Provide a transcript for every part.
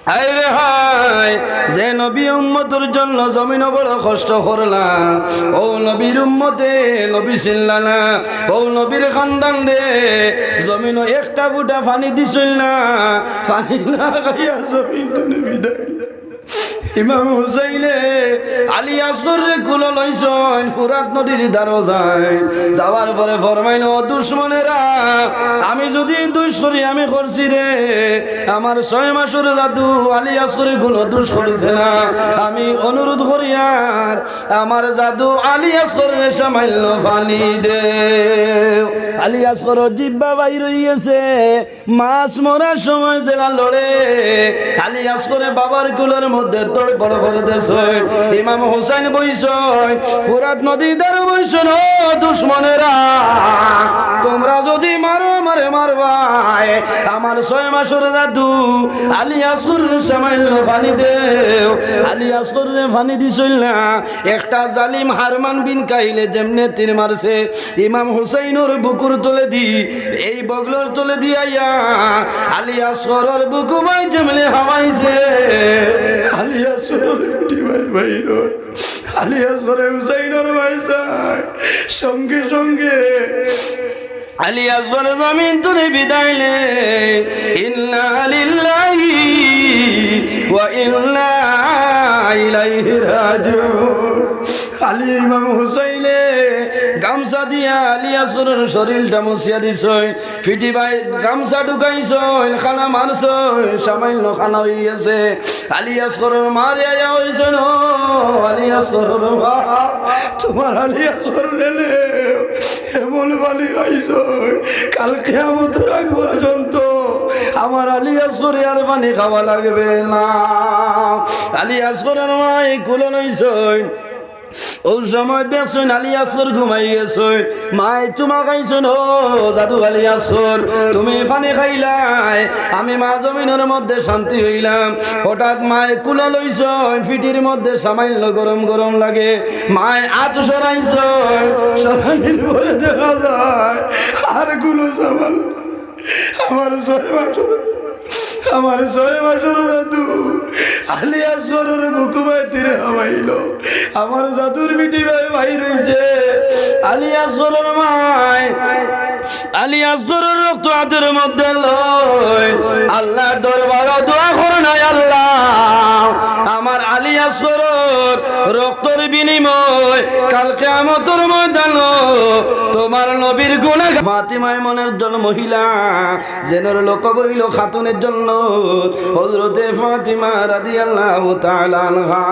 আরে হায় যে নবী উম্মতের জন্য জমিন বড় কষ্ট করলাম, ও নবীর উম্মতে নবী ছিল্লা না, ও নবীর খানদান রে জমিন একটা ফুটা পানি দিছিল না, পানি না খাইয়া জমিন তুমি বিদায়। ইমাম হুসাইনে আলী আসগরে কুলো লইছেন ফুরাত নদীর ধারো যায়, যাওয়ার পরে ফরমাইল দুশ্মনেরা আমি যদি দুষ করি আমি করছি রে, আমার 6 মাসের জাদু আলী আসগরে কোনো দুষ করেছে না, আমি অনুরোধ করি আর আমার জাদু আলী আসগরে সামান্য পানি দে। আলী আসগর জিব্বা বাইর হয়ে গেছে, মাছ মরার সময় জেলা লড়ে আলী আসগরে বাবার কুলের মধ্যে বড় করে দেশ। ইমাম হুসাইন বইসয় ফুরাত নদীর ধারে বইসন, ও দুশ্মনেরা তোমরা যদি মারো আমারে মারবাই, আমার 6 মাসের জাদু আলী আসগর সামান্য পানি দেও। আলী আসগর পানি দিছিল না, একটা জালিম হারমান বিন কাইলে যেমনে তীর মারছে ইমাম হুসাইনের বুকুর তলে দি, এই বগলর তলে দিয়া আলী আসগরের বুকু ভাই যেমনে হামাইছে, আলী আসগরের পিটি ভাই বাইর আলী আসগরে হুসাইনের ভাই যায় সঙ্গে সঙ্গে আলী আসগর জমিন তুলে বিদায় লে। ইন্না লিল্লাহি ওয়া ইন্না ইলাইহি রাজিউন। আলী ইমাম হুসাইনে গামছা দিয়া আলী আসগরের শরীরটা মুছিয়া দিছই, ফিটি ভাই গামছা ঢুকাইছই, খানা মারছই, সামান্য খানা হইয়াছে। আলী আসগরের মারে আয়া হইছেন, ও আলী আসগরের মা তোমার আলী আসগর রেলে এমন বালি খাইছই কাল কিয়ামতের আগ পর্যন্ত আমার আলী আসগরে আর পানি খাওয়া লাগবে না। আলী আসগরের মাই কুলো নইছই, ও সময় দেখছেন আলী আসগর ঘুমাই গেছই, মায় চুমা খাইছেন, ও জাদু আলী আসগর তুমি পানি খাইলাই, আমি মা জমিনের মধ্যে শান্তি হইলাম। হঠাৎ মায় কুলা লইছই, ফিটির মধ্যে সামান্য গরম গরম লাগে, মায় আত সরাইছই, সরানির পরে দেখা যায় আর গুলো সামাল আমার 6 মাসের জাদু আলী আসগরের বুকু ভাই তীরে হামাইল, আমার জাদুর বিটি ভাই ভাই রয়েছে। আলী আসগরের মায় আলী আসগরের রক্ত হাতের মধ্যে লয়, আল্লাহর দরবারে দোয়া করো না, আল্লাহ আমার আলী আসগরের রক্তের বিনিময় কাল কিয়ামতের ময়দান তোমার নবীর গুনাহ। ফাতিমায় মনের জন্য মহিলা জেনের লোক বইল খাতুনের জন্য হযরতে ফাতিমা রাদিয়াল্লাহু তাআলা আনহা।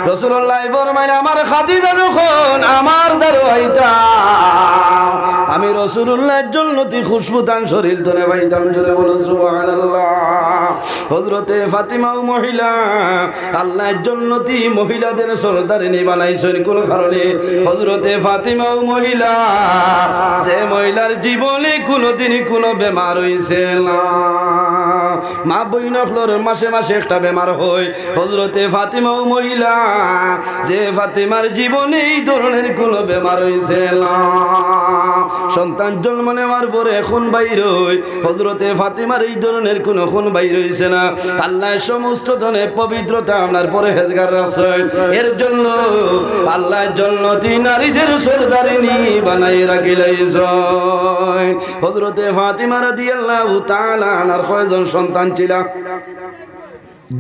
রাসূলুল্লাহ ফরমাইলেন আমার খাদিজা যখন আমার দারোয়াইতা আমি রাসূলুল্লাহর জন্নতি খুশবু তান শরীর ধরে পাইতাম, জোরে বলো সুবহানাল্লাহ। হযরতে ফাতিমা মহিলা আল্লাহর জন্নতি মহিলাদের সরদারিনী বানাইছেন কোন কারণে? হযরতে ফাতিমা মহিলা যে মহিলার জীবনে কোনোদিন কোনো বেমার হইছে না, মা বইনগুলোর মাসে মাসে একটা বেমার হয়, হযরতে ফাতিমা মহিলা যে ফাতিমার জীবনে এই ধরনের কোনো বেমার হইছে না। সন্তান জন্ম নেওয়ার পরে এখন বাইর হই, হযরতে ফাতিমার এই ধরনের কোনো খুন বাইর হইছে না। আল্লাহ সমস্ত ধরনের পবিত্রতা আপনার পরহেজগার রাখছেন, এর জন্য আল্লাহ জন্নতি নারীদের সরদারিনী বানাই রাখিলাইছেন। হযরতে ফাতিমা রাদিয়াল্লাহু তাআলা আনহার কয়জন সন্তান ছিল?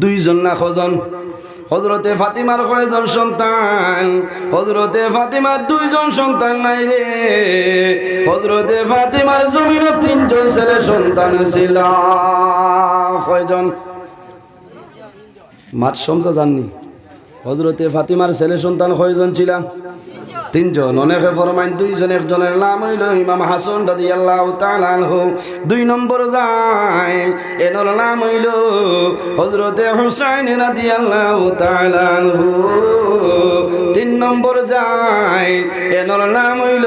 2 জন না কয়জন? হযরতে ফাতিমার কয়জন সন্তান? হযরতে ফাতিমার 2 জন সন্তান নাই রে, হযরতে ফাতিমার জমিনে 3 জন ছেলে সন্তান ছিল। কয়জন? মাত সমঝা জাননি? হযরতে ফাতিমার ছেলে সন্তান কয়জন ছিল? 3 জন। অনেকে ফরমাইন 2 জন, একজনের নাম হইল ইমাম হাসান রাদিয়াল্লাহু তাআলা আনহু। 2 নম্বর যায় এর নাম হইল হযরতে হুসাইন রাদিয়াল্লাহু তাআলা আনহু। 3 নম্বর যায় এর নাম হইল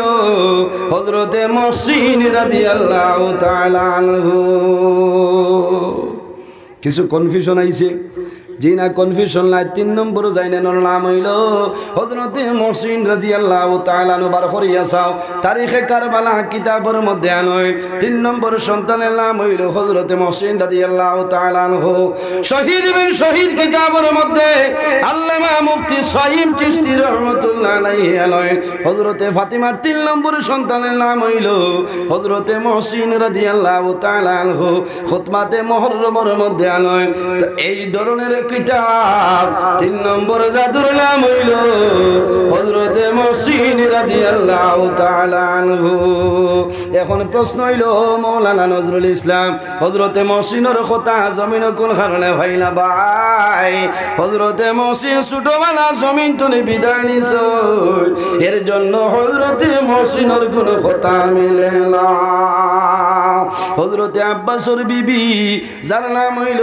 হযরতে মুহসিন রাদিয়াল্লাহু তাআলা আনহু। কিছু কনফিউশন আইছে, জিনা কনফিউশন নাই 3 নম্বর জাইনানোর নাম হইল হযরতে মুহসিন রাদিয়াল্লাহু তাআলা আনহু বার করিয়া চাও তারিখে কারবালা কিতাবের মধ্যে আনয় 3 নম্বর সন্তানের নাম হইল হযরতে মুহসিন রাদিয়াল্লাহু তাআলা আনহু শহীদ বিন শহীদ কিতাবের মধ্যে আল্লামা মুফতি সাইম চিশতি রাহমাতুল্লাহ আলাইহি আনয় হযরতে ফাতিমার 3 নম্বর সন্তানের নাম হইল হযরতে মুহসিন রাদিয়াল্লাহু তাআলা আনহু খুতবাতে মুহররমের মধ্যে আনয় তো এই ধরনের কিতাব 3 নম্বর জাদুর নাম হইল হযরতে মুহসিন রাদিয়াল্লাহু তাআলা আনহু এখন প্রশ্ন হইল মাওলানা নজরুল ইসলাম হযরতে মুহসিনের কথা জমিন কোন কারণে হইলা ভাই হযরতে মুহসিন ছোটবেলা জমিন তুলে বিদায় নিছে এর জন্য হযরতে মুহসিনের কোন কথা মিলে না হযরতে আব্বাসর বিবি যার নাম হইল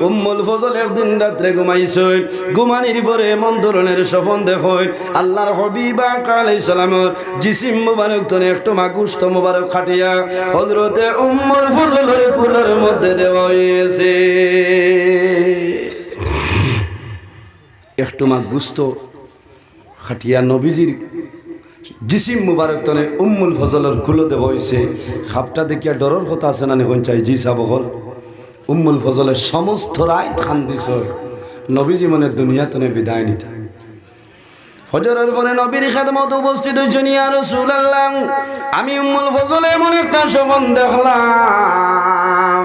উম্মুল ফজল একদিন রাত্রে ঘুমাইছে ঘুমানির পরে এমন ধরনের স্বপ্ন দেখয় আল্লাহর হাবিব আলাইহিস সালামের জিসিম মুবারক তনে একটু মাগুস্ত মুবারক খাটিয়া হযরতে উম্মুল ফজলের কুলের মধ্যে দেওয়া হয়েছে একটু মাগুস্ত খাটিয়া নবীজির জিসিম মুবারক তনে উম্মুল ফজলের কুলো দেওয়া হয়েছে খাপটা দেখিয়া ডরের কথা আছে না এখন চাই জি সাবহল উম্মুল ফজলের সমস্ত রায় খান দিছ নবীজি মনে দুনিয়া তনে বিদায় নিতে ফজরের পরে নবীর খেদমত উপস্থিত হয়েছেন ইয়া রাসূলুল্লাহ আমি উম্মুল ফজলে এমন একটা স্বপ্ন দেখলাম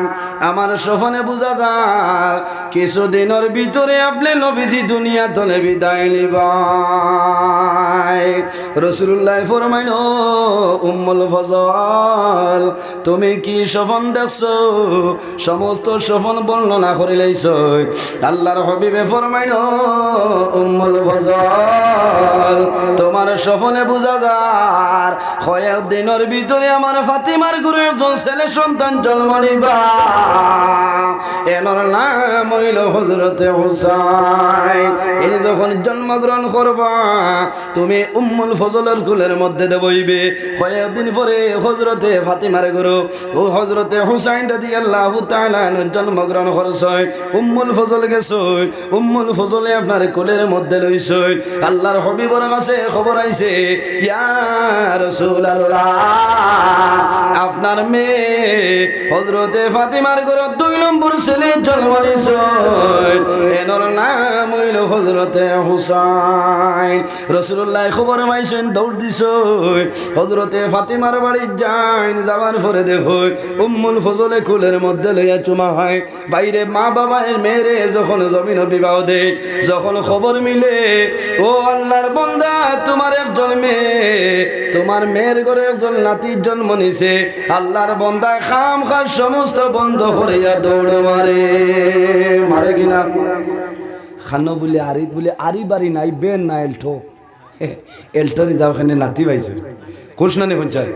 আমার স্বপ্নে বোঝা যায় কিছুদিনের ভিতরে আপনি নবীজি দুনিয়া তলে বিদায় নিবাই রাসূলুল্লাহ ফরমাইল উম্মুল ফজল তুমি কি স্বপ্ন দেখছো সমস্ত স্বপ্ন বর্ণনা করে লাইছ আল্লাহর হাবিবে ফরমাইল উম্মুল ফজল তোমার স্বপ্নে বোঝা যায় কয়েকদিনের ভিতরে আমার ফাতিমার ঘরে একজন ছেলে সন্তান জন্ম নিবা এনার নাম হইল হযরতে হুসাইন এই যখন জন্মগ্রহণ করবা তুমি উম্মুল ফজলের কুলের মধ্যে দেবইবে কয়েকদিন পরে হযরতে ফাতিমার ঘরে ও হযরতে হুসাইন রাদিয়াল্লাহু তাআলা জন্মগ্রহণ করছে উম্মুল ফজল গেছে উম্মুল ফজলে আপনার কুলের মধ্যে লইছে আল্লাহর হাবিবের কাছে খবর আইছে ইয়া রাসূলুল্লাহ আপনার মেয়ে হযরতে ফাতিমার ঘরে 2 নম্বর ছেলে জন্ম নিছে এনার নাম হইল হযরতে হুসাইন রাসূলুল্লাহ খবর পাইছেন দৌড় দিছে হযরতে ফাতিমার বাড়ি যাওয়ার পরে দেখো উম্মুল ফজলে কুলের মধ্যে লইয়া চুমা হয় বাইরে মা বাবা এর মেয়েরে যখন জমিন বিবাহ দেয় যখন খবর মিলে ও আল্লাহর বান্দা তোমার একজন মেয়ে তোমার মেয়ের ঘরে একজন নাতির জন্ম নিছে আল্লাহর বান্দা খামখা সমস্ত বন্ধ করিয়া দৌড় মারে কিনা খানো বলে আরি বাড়ি নাই বেন না এলটোরি যাওখানে নাতি পাইছে কোষ না নেখন চাই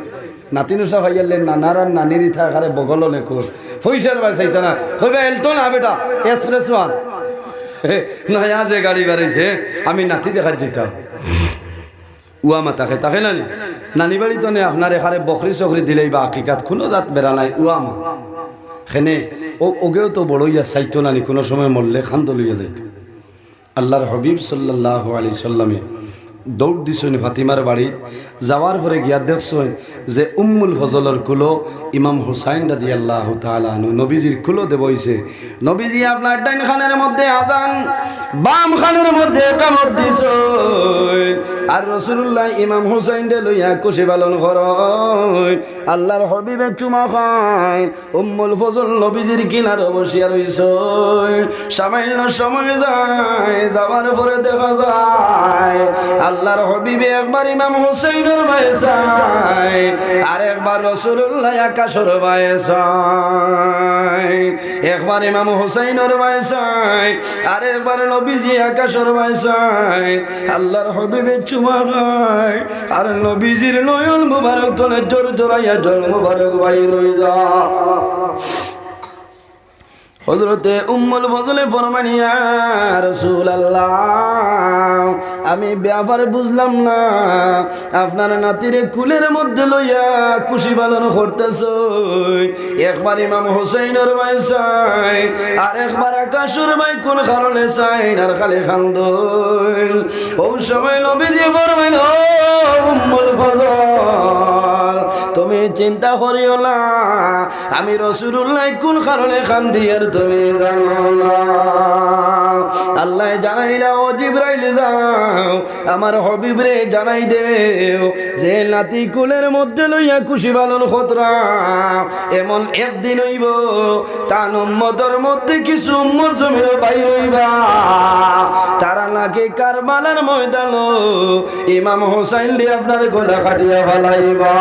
নাতি নুসা ভাইয়ালে নানার আর নানিরই থাকারে বগল নেকুর পয়সার বাই চাইতা না হইবে এলটো না বেটা এক্সপ্রেস ওয়ান নয়া যে গাড়ি বাড়াইছে আমি নাতি দেখার যেতাম উয়ামা তাকে তাকে নানি বাড়ি তো নেই আপনার এখানে বকরি চকরি দিলেই বা আকিকাত কোনো জাত বেড়া নাই উয়ামা সেনে ওগেও তো বড় ইয়া চাইতো নানি কোনো সময় মরলে খান্দ লইয়া যাইত আল্লাহর হাবিব সাল্লাল্লাহু আলাইহি সাল্লামে দৌড় দিছেন ফাতিমার বাড়িত যাওয়ার পরে গিয়া দেখছেন যে উম্মুল ফজলের কুলো ইমাম হুসাইন রাদিয়াল্লাহু তাআলা আনহু নবীজির কুলো দেবইছে নবীজি আপনার ডাইন খানের মধ্যে আজান বাম খানের মধ্যে ইকামত দিছেন আর রাসূলুল্লাহ ইমাম হুসাইন রে লইয়া কুশি পালন করেন আল্লাহর হাবিবে চুমা খায় উম্মুল ফজল নবীজির কিনারে বসিয়া রইছে সামান্য সময় যায় যাওয়ার পরে দেখা যায় আল্লাহর হাবিবে একবার ইমাম হুসাইনের ভাইসাই আর একবার রাসূলুল্লাহ আকাশের ভাইসাই একবার ইমাম হুসাইনের ভাইসাই আর একবার নবীজি আকাশের ভাইসাই আল্লাহর হাবিবে চুমা খায় আর নবীজির নয়ন মুবারক তলে জোর জোরাইয়া জল মুবারক বাইর হয়ে যায় হযরতে উম্মুল ফজলে ফরমান ইয়া রাসূলুল্লাহ আমি ব্যাপার বুঝলাম না, আপনার নাতিরে কুলের মধ্যে লইয়া খুশি পালন করতেছ, একবার ইমাম হুসাইনের ভাই চাই আর একবার আকাশের ভাই কোন কারণে চাই আর খালি খান্দ। ও সময় নবীজি বলবেন, ও উম্মুল ফজল, তুমি চিন্তা করিও না, আমি রাসূলুল্লাহ কোন কারণে কান্দি আর তুমি জানো না। আল্লাহ জানাই দাও, জিবরাইল যাও আমার হাবিবরে জানাই দেও যে নাতি কুলের মধ্যে লইয়া খুশি পালন খতরা এমন একদিন হইব তার উম্মতের মধ্যে কিছু উম্মত জমির বাইর হইবা, তারা নাকি কারবালার ময়দান ইমাম হোসাইন দিয়ে আপনার গলা কাটিয়া ফেলাইবা।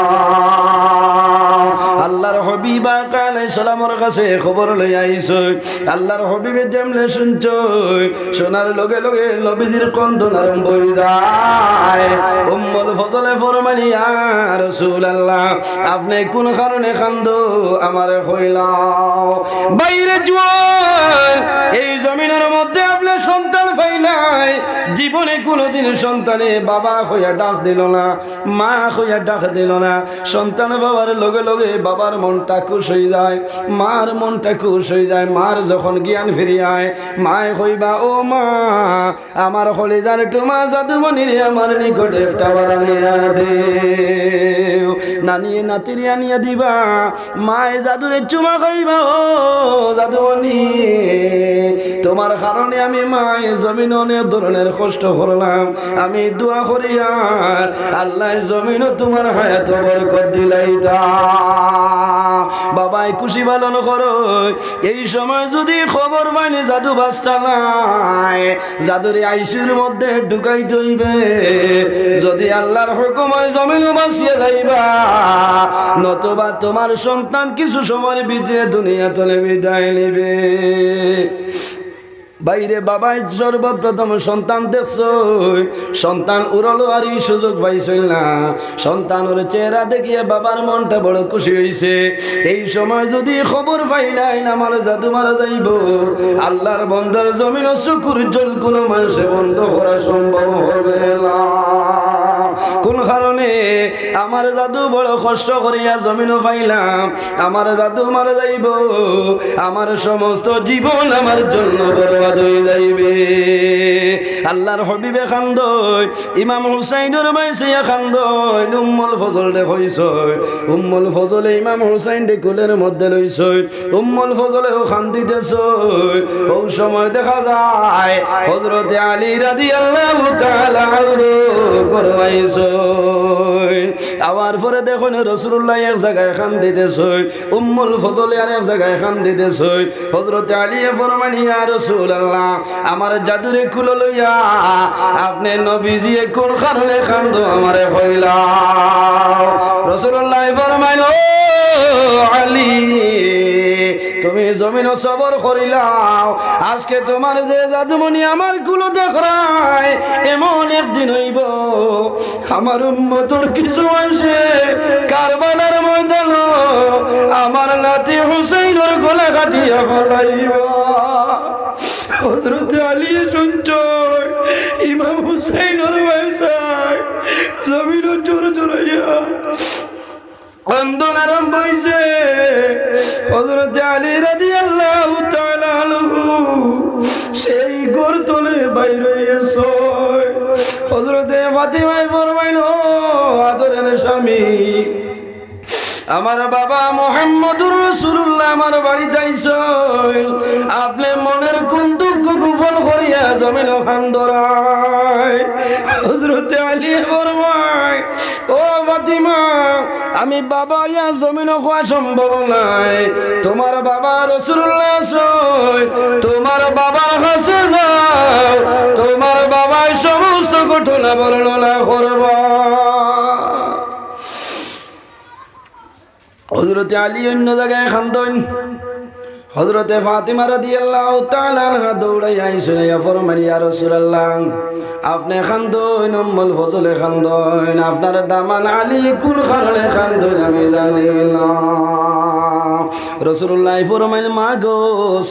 আল্লাহর হাবিব আলাইহিস সালামের কাছে খবর লইয়া আইছো, আল্লাহর হাবিবে যেমনে শুনছ শোনার লগে লগে নবীজির কন্দন আরম্ভ হয়ে যায়। উম্মুল ফজলে ফরমানি, ইয়া রাসূলুল্লাহ আপনি কোন কারণে কান্দো আমারে কইলাও। বাইরে জোয়ান এই জমিনের মধ্যে আপনি সন্তান পাইলাই, জীবনে কোনোদিন সন্তানে বাবা হইয়া ডাক দিল না, মা হইয়া ডাক দিল না। সন্তান বাবার লগে লগে বাবার মনটা খুশ হয়ে যায়, মার মনটা খুশ হয়ে যায়। মার যখন জ্ঞান ফিরিয়ায় মায় কইবা, ও মা আমার কলিজার টুমা জাদুমণির আমার নিকটে একটা বাড়ানিয়া দেও, নানিয়ে নাতিরে আনিয়া দিবা। মায় জাদুরে চুমা খাইবা, ও জাদুমণি তোমার কারণে আমি মায় জমিন অনেক ধরনের কষ্ট করলাম, আমি দোয়া করি আর আল্লাহ জমিনও তোমার হায়াত বরকত দিলাইতা। বাবাই খুশি পালন করো। এই সময় যদি খবর মানে জাদু বাস্তা নাই, জাদুরে আইসির মধ্যে ঢুকাইতে হইবে, যদি আল্লাহর হুকুম হয় জমিনও বাঁচিয়ে যাইবা, নতুবা তোমার সন্তান কিছু সময়ের ভিতরে দুনিয়া তলে বিদায় নিবে। বাইরে বাবাই সর্বপ্রথম সন্তান দেখছ, সন্তান উড়ালো আর এই সুযোগ পাইছিল না, সন্তানের চেহারা দেখিয়ে বাবার মনটা বড় খুশি হয়েছে। এই সময় যদি খবর পাইলাই আমার জাদু মারা যাইব, আল্লাহর বন্দার জমিন শুকুর জল কোনো মানুষে বন্ধ করা সম্ভব হবে না। কোন কারণে আমার জাদু বড় কষ্ট করিয়া জমিনও পাইলাম, আমার জাদু মারা যাইব, আমার সমস্ত জীবন আমার জন্য বরবাদ হয়ে যাইবে। আল্লাহর হাবিবে খান্দয়, ইমাম হুসাইনের মাইসিয়া খান্দয়, উম্মুল ফজল দে কইছয়, উম্মুল ফজলে ইমাম হুসাইন দে কোলের মধ্যে লইছয়, উম্মুল ফজলেও খান্দিতেছয়। ওই সময় দেখা যায় হযরতে আলী রাদিয়াল্লাহু তাআলা আনহু করমাইছয়। আবার পরে দেখুন রাসূলুল্লাহ এক জায়গায় খান্দিতেছয়, উম্মুল ফজলে আর এক জায়গায় খান্দিতেছয়। হযরতে আলী ফরমানি, ইয়া রাসূলুল্লাহ আমার জাদুরে কুলো লইয়া আপনি নবীজি কোন কারণে কান্দো আমারে কইলাও। রাসূলুল্লাহ ফরমাইলো, আলী তুমি জমিন সবর করিলাও, আজকে তোমার যে জাদুমণি আমার কুলো দেখায় এমন একদিন হইব আমার উম্মতর কিছু আসে কারবালার ময়দান আমার নাতি হুসাইনের গলা কাটিয়া ফলাইব। হযরত আলী শুনছয় ইমাম হুসাইনের ভাইসাই জমিন জোর জোরাইয়া আন্দোলন আরম্ভ হইছে। হযরত আলী রাদিয়াল্লাহু তাআলা আনহু সেই গর্তনে বাইরে হইছে। হযরতে ফাতিমায় ফরমাইলো, আদরের স্বামী আমার বাবা মুহাম্মদুর রাসূলুল্লাহ আমার বাড়িতে আইছেন, আপনি মনের কোন দুঃখ গোপন করিয়া জমিন খান্দরায়। হযরতে আলী ফরমায়, ও ফাতিমা আমি বাবা ইয়া জমিন খাওয়া সম্ভব নাই, তোমার বাবা রাসূলুল্লাহ আছেন, তোমার বাবার কাছে যাও, তোমার বাবাই সমস্ত ঘটনা বর্ণনা করবা। হযরতে আলী অন্য জায়গায় খান্দন, হযরতে ফাতিমা রাদিয়াল্লাহু তাআলা আনহা দৌড়াই আইসেন, ইয়া ফরমান, ইয়া রাসূলুল্লাহ আপনি খান্দন, উম্মুল ফজলে খান্দন, আপনার দামান আলী কোন কারণে খান্দন আমি জানি না। রাসূলুল্লাহ ফরমাইল মা গো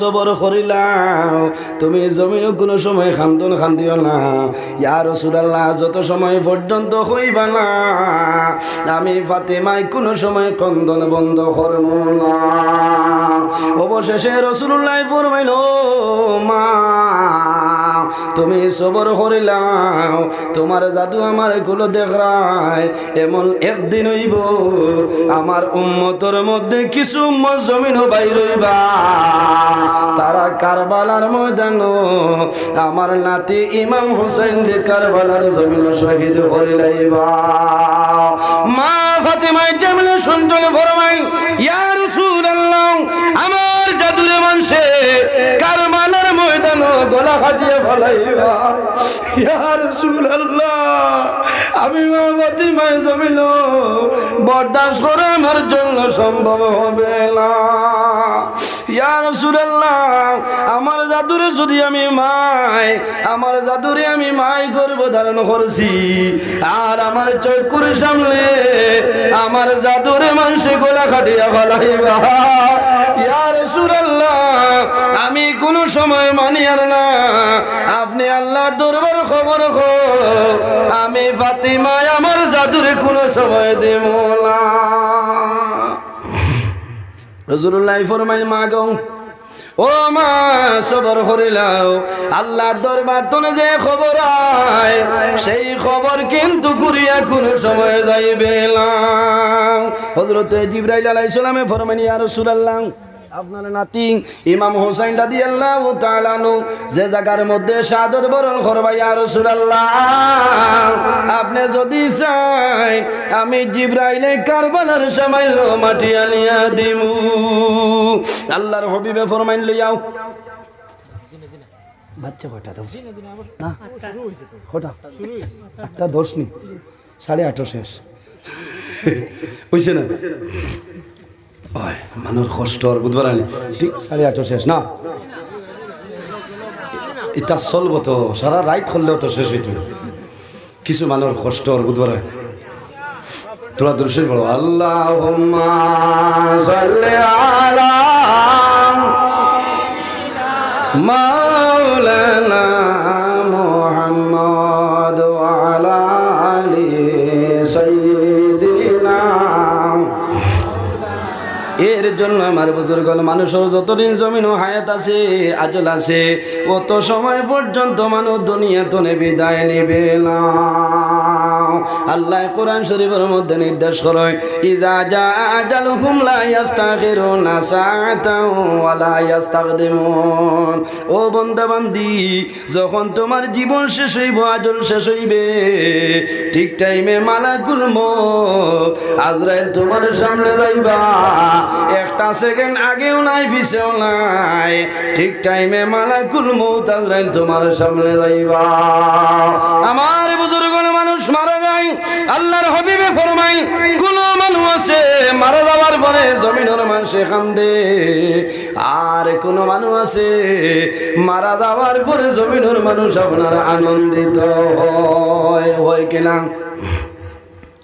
সবর করিলাও তুমি জমিন কোনো সময় খান্দিও না ইয়া রাসূলুল্লাহ যত সময় পর্যন্ত হইবা না আমি ফাতেমায় কোনো সময় কন্দন বন্ধ করব না। অবশেষে রাসূলুল্লাহ ফরমাইল মা তুমি সবর করিলাও তোমার জাদু আমার গুলো দেখায় এমন একদিন হইব আমার উম্মতের মধ্যে কিছু উম্মত জমিন বাইর হইবা তারা কারবালার ময়দান আমার নাতি ইমাম হুসাইন রে কারবালার জমিন শহীদ করিলাইবা। মা ফাতেমা জামিলে শুনলে ফরমাই ইয়া রাসূলুল্লাহ আমার জাদুরে মানুষে কারবালার ময়দান গলা কাটিয়ে ফলাইবা। ইয়া রাসূলুল্লাহ আমি মা ফাতেমা জমিন বরদাস্ত করা আমার জন্য সম্ভব হবে না। ইয়া রাসূলুল্লাহ আমার জাদুরে যদি আমার জাদুরে আমি মাই গর্ভ ধারণ করছি আর আমার চক্ষুর সামনে আমার জাদুরে মানুষে গলা কাটিয়া ফলাইবা। ইয়া রাসূলুল্লাহ আমি কোন সময় মানি আর না আপনি আল্লাহর দরবার খবর আমি ফাতেমা আমার জাদুরে কোন সময় দেব না। রাসূলুল্লাহ ফরমাইল মা গো ও মা সবর করিলাও আল্লাহর দরবার তনে যে খবর আয় সেই খবর কিন্তু ঘুরিয়া কোন সময় যাইবে না। হযরতে জিবরাইল আলাইহিস সালামে ফরমাইল ইয়া রাসূলুল্লাহ আপনার নাতি ইমাম হুসাইন রাদিয়াল্লাহু তাআলা আনহু যে জায়গার মধ্যে শাহাদাত বরণ করবা ইয়া রাসূলুল্লাহ আপনি যদি চাই আমি জিবরাইলে কারবালার সামাইল মাটি আনিয়া দিমু। আল্লাহর হাবিবে ফরমাইল লইয়াও বাচ্চা কয়টা দাও না কয়টা একটা 10 নি 8:30 শেষ হইছে না মানুষ কষ্ট আর বুধবার আনি ঠিক 8:30 শেষ না এটা চলবো তো সারা রাত করলেও তো শেষ হইত কিছু মানুষ কষ্ট আর বুধবার তোরা দর্শন পড়ো আল্লাহুম্মা সাল্লি আলা মাওলানা মুহাম্মদ ওয়া আলা আলি সাইয়্যিদিনা। এর জন্য আমার বুজুর্গ মানুষের যতদিন জমিন হায়াত আছে আজল আছে অত সময় পর্যন্ত মানুষ দুনিয়া তনে বিদায় নিবে না। আল্লাহ কোরআন শরীফের মধ্যে নির্দেশ করে ইজা জা আজালুহুম লা ইস্তাখিরুনা সাআতাও ওয়া লা ইস্তাকদিমুন। ও বান্দা বান্দি যখন তোমার জীবন শেষ হইব আজল শেষ হইবে ঠিক টাইমে মালাকুল মউত আজরাইল তোমার সামনে যাইবা একটা সেকেন্ড আগেও নাই পিছেও নাই ঠিক টাইমে মালাকুল মউত আজরাইল তোমার সামনে যাইবা। আমার বুজুর্গ মানুষ মারা যায় আল্লাহর হাবিবে ফরমাই কোন মানুষ আছে মারা যাওয়ার পরে জমিনের মানুষে কান্দে আর কোন মানুষ আছে মারা যাওয়ার পরে জমিনের মানুষ আপনার আনন্দিত হয় কিনা।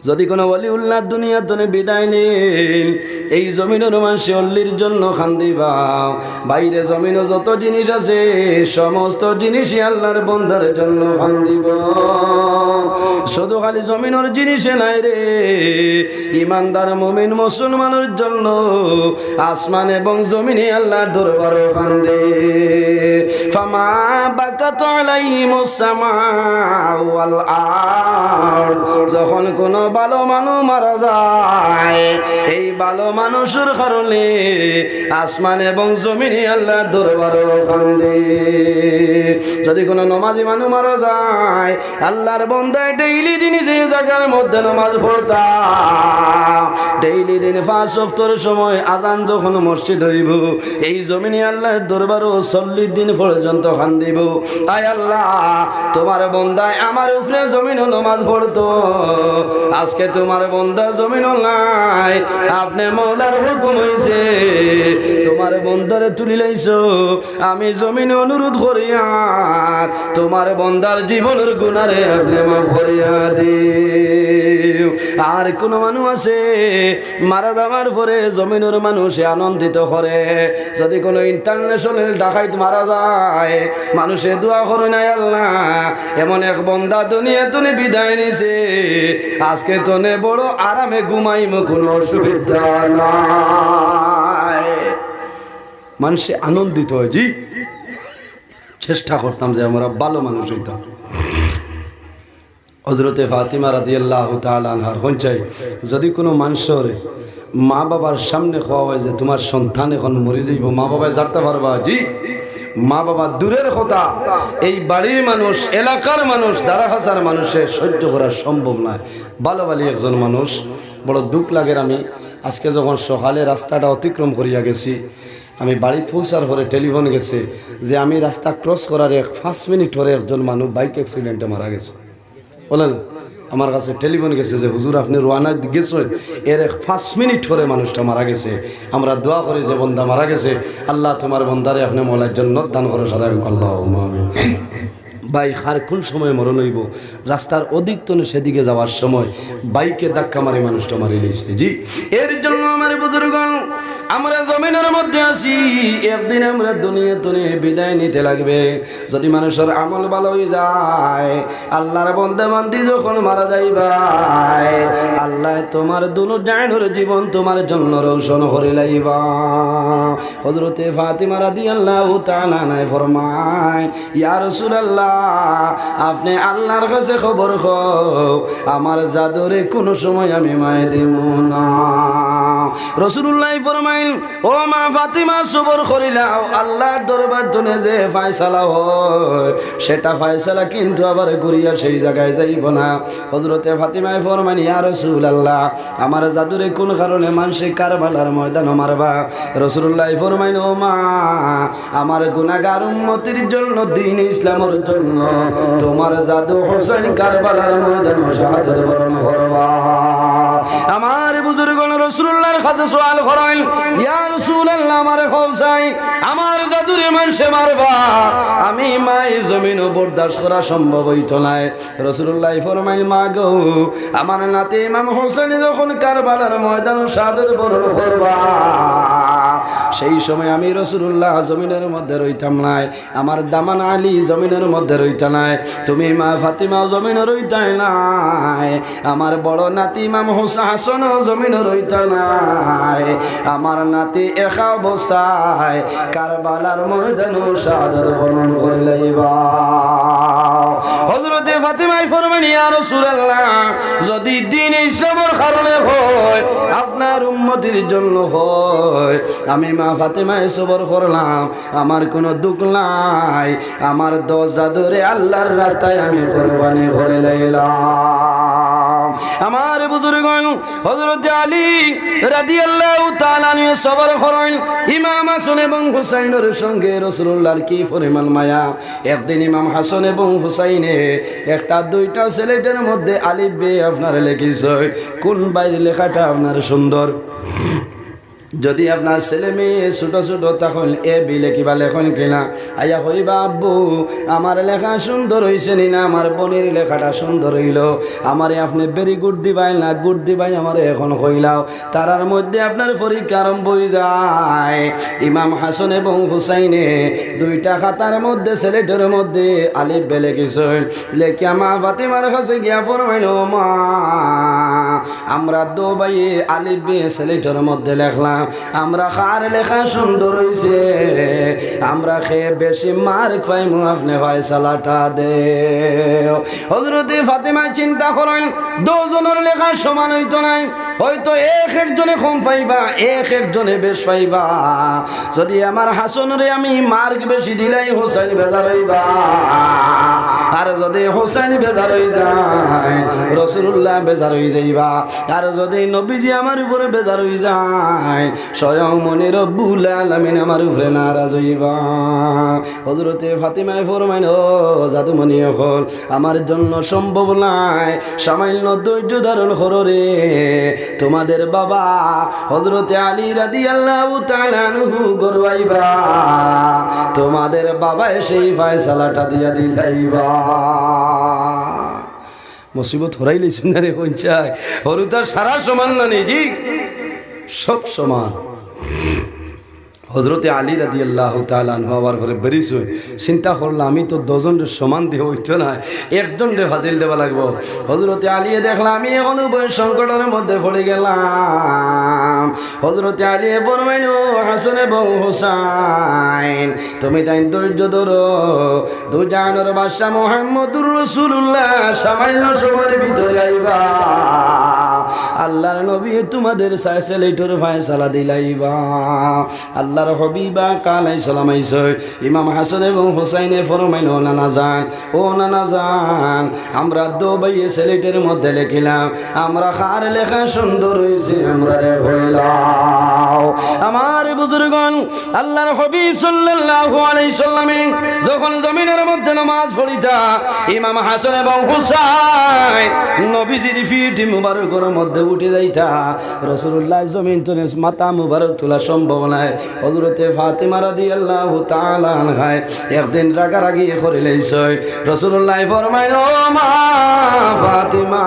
যদি কোনো ওলিউল্লাহ দুনিয়ার জন্য বিদায় নেন এই জমিনের মানুষে অল্লির জন্য খান্দিবা বাইরে জমিনে যত জিনিস আছে সমস্ত জিনিসই আল্লাহর বন্দার জন্য খান্দিব শুধু খালি জমিনের জিনিসে নাই রে ইমানদার মুমিন মুসলমানের জন্য আসমান এবং জমিনে আল্লাহর দরবারে খান্দে। ফামা বাকাত আলাইহিমুস সামাউ ওয়াল আরদ যখন কোন ভালো মানুষ মারা যায় এই ভালো মানুষের কারণে আসমান এবং জমিনে আল্লাহর দরবারে কান্দে। যদি কোনো নামাজি মানুষ মারা যায় আল্লাহর বান্দায় ডেইলি দিন যে জায়গার মধ্যে নামাজ পড়তা ডেইলি দিন 5 ওয়াক্তের সময় আজান যখন মসজিদ হইব এই জমিনে আল্লাহর দরবারে 40 দিন পর্যন্ত কান্দিব। আয় আল্লাহ তোমার বান্দায় আমার উপরে জমিনে নামাজ পড়তো আজকে তোমার বন্দা জমিন নাই, আপনি মওলার হুকুম হইছে তোমার বন্দারে তুলি লাইছো, আমি জমিনে অনুরোধ করিয়া তোমার বন্দার জীবনের গুনারে আপনি মাফ করিয়া দিও। আর কোন মানুষ আছে মারা যাওয়ার পরে জমিনের মানুষে আনন্দিত করে, যদি কোনো ইন্টারন্যাশনাল ডাকাইত মারা যায় মানুষে দোয়া করে নাই আল্লাহ এমন এক বন্দা দুনিয়া তুমি বিদায় নিছে, আজকে তোনে বড় আরামে ঘুমাইমো, কোনো অসুবিধা নাই। মানুষে আনন্দিত হয়। জি, চেষ্টা করতাম যে আমরা ভালো মানুষ হইতাম। হযরতে ফাতিমা রাদিয়াল্লাহু তাআলা আনহার হঞ্চাই যদি কোনো মানুষের মা বাবার সামনে খাওয়া হয় যে তোমার সন্তান এখন মরে যাইব, মা বাবায় জানতে পারবা? জি, মা বাবা দূরের কথা, এই বাড়ির মানুষ, এলাকার মানুষ, ১২,০০০ মানুষের সহ্য করা সম্ভব নয়। ভালো ভালো একজন মানুষ, বড় দুঃখ লাগে। আমি আজকে যখন সকালে রাস্তাটা অতিক্রম করিয়া গেছি, আমি বাড়ি পৌঁছার পরে টেলিফোন গেছে যে আমি রাস্তা ক্রস করার 5 মিনিট পরে একজন মানুষ বাইক অ্যাক্সিডেন্টে মারা গেছে। বলেন, আমার কাছে টেলিফোন গেছে যে হুজুর আপনি রোয়ানা গেছেন, এর 5 মিনিট পরে মানুষটা মারা গেছে। আমরা দোয়া করি যে বন্দা মারা গেছে, আল্লাহ তোমার বন্দারে আপনি মওলার জান্নাত দান করো, সারা আল্লাহুম্মা আমিন। ভাই আর কোন সময় মরণ হইব? রাস্তার অধিকতনে সেদিকে যাওয়ার সময় বাইকে ধাক্কা মারি মানুষটা মারি লইছে। জি, এর জন্য আমার বুজুর্গণ আমরা জমিনের মধ্যে আছি, একদিন আমরা দুনিয়া বিদায় নিতে লাগবে। যদি মানুষের আমল ভালো হয়ে যায়, আল্লাহর বান্দা বান্দি যখন মারা যাইবাই, আল্লাহ তোমার দুনিয়ার জীবন তোমার জন্য রোশন করে লাইবা। হযরতে ফাতিমা রাদিয়াল্লাহু তাআলা আনহা ফরমায়, ইয়া রাসূলুল্লাহ আপনি আল্লাহর কাছে খবর খাও, আমার জাদরে কোনো সময় আমি মায় দিব না। রাসূলুল্লাহ ফরমাইল, ও মা ফাতিমা সবর করিলাও, আল্লাহর দরবার তনে যে ফয়সালা হয় সেটা ফয়সালা কিন্তু আবার ঘুরিয়া সেই জায়গায় যাইব না। হযরতে ফাতিমা ফরমাইল, ইয়া রাসূলুল্লাহ আমার জাদরে কোন কারণে মানুষে কারবালার ময়দানে মারবা? রাসূলুল্লাহ ফরমাইল, ও মা আমার গুনাহগার উম্মতের জন্য, দ্বীন ইসলামের জন্য তোমার জাদু হোসেন কারবালার ময়দানে শাহাদাত বরণ করবা। আমার বুজুর্গণ রাসূলুল্লাহর কাছে সওয়াল করেন, ইয়া রাসূলুল্লাহ আমার হোসাই আমার জাদুরে মানুষে মারবা, আমি মাই জমিন বরদাস্ত করা সম্ভব হইতো না। রাসূলুল্লাহ ফরমাইল, মা গো আমার নাতি ইমাম হোসেন যখন কারবালার ময়দানে শাহাদাত বরণ করবা, সেই সময় আমি রাসূলুল্লাহ জমিনের মধ্যে রইতাম নাই, আমার দামান আলী জমিনের মধ্যে রইতা নাই, তুমি মা ফাতিমা জমিনে রইতাই নাই, আমার বড় নাতি ইমাম হাসান জমিনে রইতা নাই, আমার নাতি একা অবস্থায় কারবালার ময়দানে শাহাদাত বরণ করে লইবা। হযরতে ফাতিমা ফরমান, ইয়া রাসূলুল্লাহ যদি দ্বীন ইসলামের কারণে হয়, আপনার উম্মতের জন্য হয়, আমি মা ফাতিমা সবর করলাম, আমার কোনো দুঃখ নাই, আমার 10 জাদরে আল্লাহর রাস্তায় আমি কুরবানি করে লইলাম। আমার বুজুর্গণ হযরত আলী রাদিয়াল্লাহু তাআলা আনহু সবর করেন, ইমাম হাসান এবং হুসাইনের সঙ্গে রাসূলুল্লাহর কি পরিমাণ মায়া। একদিন ইমাম হাসান এবং হুসাইনে একটা দুইটা ছেলেটার মধ্যে আলিফ বে আপনার লিখিছে, কোন বাইরে লেখাটা আপনার সুন্দর? যদি আপনার ছেলে মেয়ে ছোট ছোট তখন এ বি লেখিবা লেখন কিনা, আয়া হইবা আব্বু আমার লেখা সুন্দর হয়েছে নি না, আমার বোনের লেখাটা সুন্দর হইল, আমারে আপনি ভেরি গুড দিবাই না গুড দিবাই আমারে এখন কইলাও। তারার মধ্যে আপনার পরীক্ষা আরম্ভ হয়ে যায়। ইমাম হাসান এবং হুসাইনে দুইটা খাতার মধ্যে ছেলেটার মধ্যে আলিফ বে লেখিছে, লেখিয়া মা ফাতিমার কাছে গিয়া ফরমাইল, মা আমরা দো ভাই আলিফ বে ছেলেটার মধ্যে লেখলাম, আমরা কার লেখা সুন্দর হইছে, আমরা খেয়ে বেশি মার পাইমু, আপনি ফয়সালাটা দেও। হযরতে ফাতিমা চিন্তা করেন, 2 জনের লেখা সমান হইতো নাই, হয়তো একজনে কম পাইবা, একজনে বেশ পাইবা। যদি আমার হাসানরে আমি মার্ক বেশি দিলাই হোসেন বেজার হইবা, আর যদি হোসেন বেজার হয়ে যায় রাসূলুল্লাহ বেজার হয়ে যাইবা, আর যদি নবীজি আমার উপরে বেজার হয়ে যায় স্বয়ং মনে রব্বুল আলামিন আমার উপরে নারাজ হইবা। দিবা। হযরতে ফাতিমায় ফরমাইল, জাদুমণি হল আমার জন্য সম্ভব নাই, সামান্য ধৈর্য ধারণ করো রে। তোমাদের বাবা হযরতে আলী রাদিয়াল্লাহু তাআলা আনহু গরবাইবা, তোমাদের বাবা সেই ফয়সালাটা দিয়া দিলাইবা। মুসিবত হরাইলে শুনারে কোন চাই হরু তার সারা সমান না নেই জি, সব সমান। হযরতে আলী রাদিয়াল্লাহু তাআলা আনহু আবার ঘরে বেরিয়েছ, চিন্তা করলাম আমি তো দুজনের সমান দেহ হইতো না, একজনরে ফাজিল দেওয়া লাগবো। হযরতে আলী দেখলাম আমি এখন বয়স সংকটের মধ্যে পড়ে গেলাম। হযরতে আলী ফরমাইল, হাসান এবং হুসাইন তুমি তাই ধৈর্য ধরো, দুজানের বাদশা মুহাম্মদুর রাসূলুল্লাহ সামান্য সময়ের ভিতরে আইবা, আল্লাহর নবী তোমাদের সাইসেলেটর ফয়সালা দিলাইবা। আল্লাহর হবিবা কালাই সালাম আইছে। ইমাম হাসান এবং হুসাইনে ফরমাইল, নানা যান, ও নানা যান, আমরা দো ভাইয়ে সেলেটের মধ্যে লিখিলাম, আমরা খার লেখা সুন্দর হয়েছে, আমরা রে হইলাম। আমার বুজুর্গণ, আল্লাহর হবিব সাল্লাল্লাহু আলাইহি সাল্লামে যখন জমিনের মধ্যে নামাজ পড়িতা, ইমাম হাসান এবং হুসাইন নবীজির পিঠ মুবারকের মধ্যে উঠে যাইতা। রাসূলুল্লাহ জমিন থেকে মাথা মুবারক তোলা সম্ভব নয়। হযরতে ফাতিমা রাদিয়াল্লাহু তাআলা আনহা একদিন রাগারাগি করে লইছে। রাসূলুল্লাহ ফরমাইল, মা ফাতিমা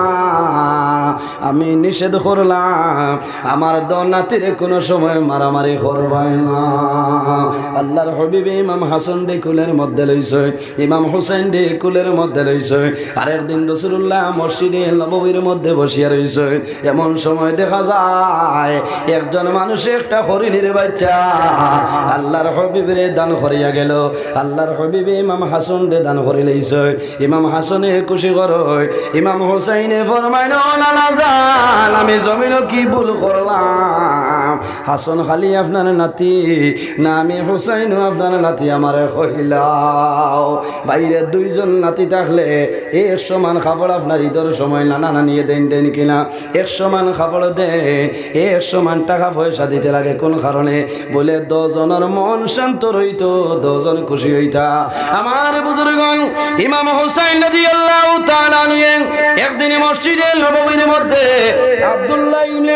আমি নিষেধ করলাম আমার দনাতির কোনো সময় মারামারি করবাই না। আল্লাহর হাবিব ইমাম হাসান ডে কুলের মধ্যে লইছে, ইমাম হুসাইন ডে কুলের মধ্যে লইছে। আর একদিন রাসূলুল্লাহ মসজিদে নববীর মধ্যে বসিয়া রইছে। এমন সময় দেখা যায় একজন মানুষ একটা হরিণের বাচ্চা আল্লাহর হাবিবের দান করিয়া গেল। আল্লাহর হাবিব ইমাম হাসান রে দান করে লইছে। ইমাম হাসানে খুশি করয়, ইমাম হুসাইনে ফরমাইল, নানা জান আমি জমিনও কি ভুল করলাম, হাসান খালি আপনার নাতি না আমি হুসাইনও আপনার নাতি, আমারে কইলাও। বাইরে দুইজন নাতি থাকলে এক সমান খাবার আপনার ঈদের সময় নানা নানিয়ে দেন দেন কিনা, এক সমান খাবার দেন, এক সমান টাকা পয়সা দিতে লাগে কোন কারণে? বলে 10 জনের মন শান্ত রইতো, 10 জন খুশি হইতা। আমার বুজুর্গণ, ইমাম হুসাইন রাদিয়াল্লাহু তাআলা একদিন মসজিদে নববীর মধ্যে আব্দুল্লাহ ইবনে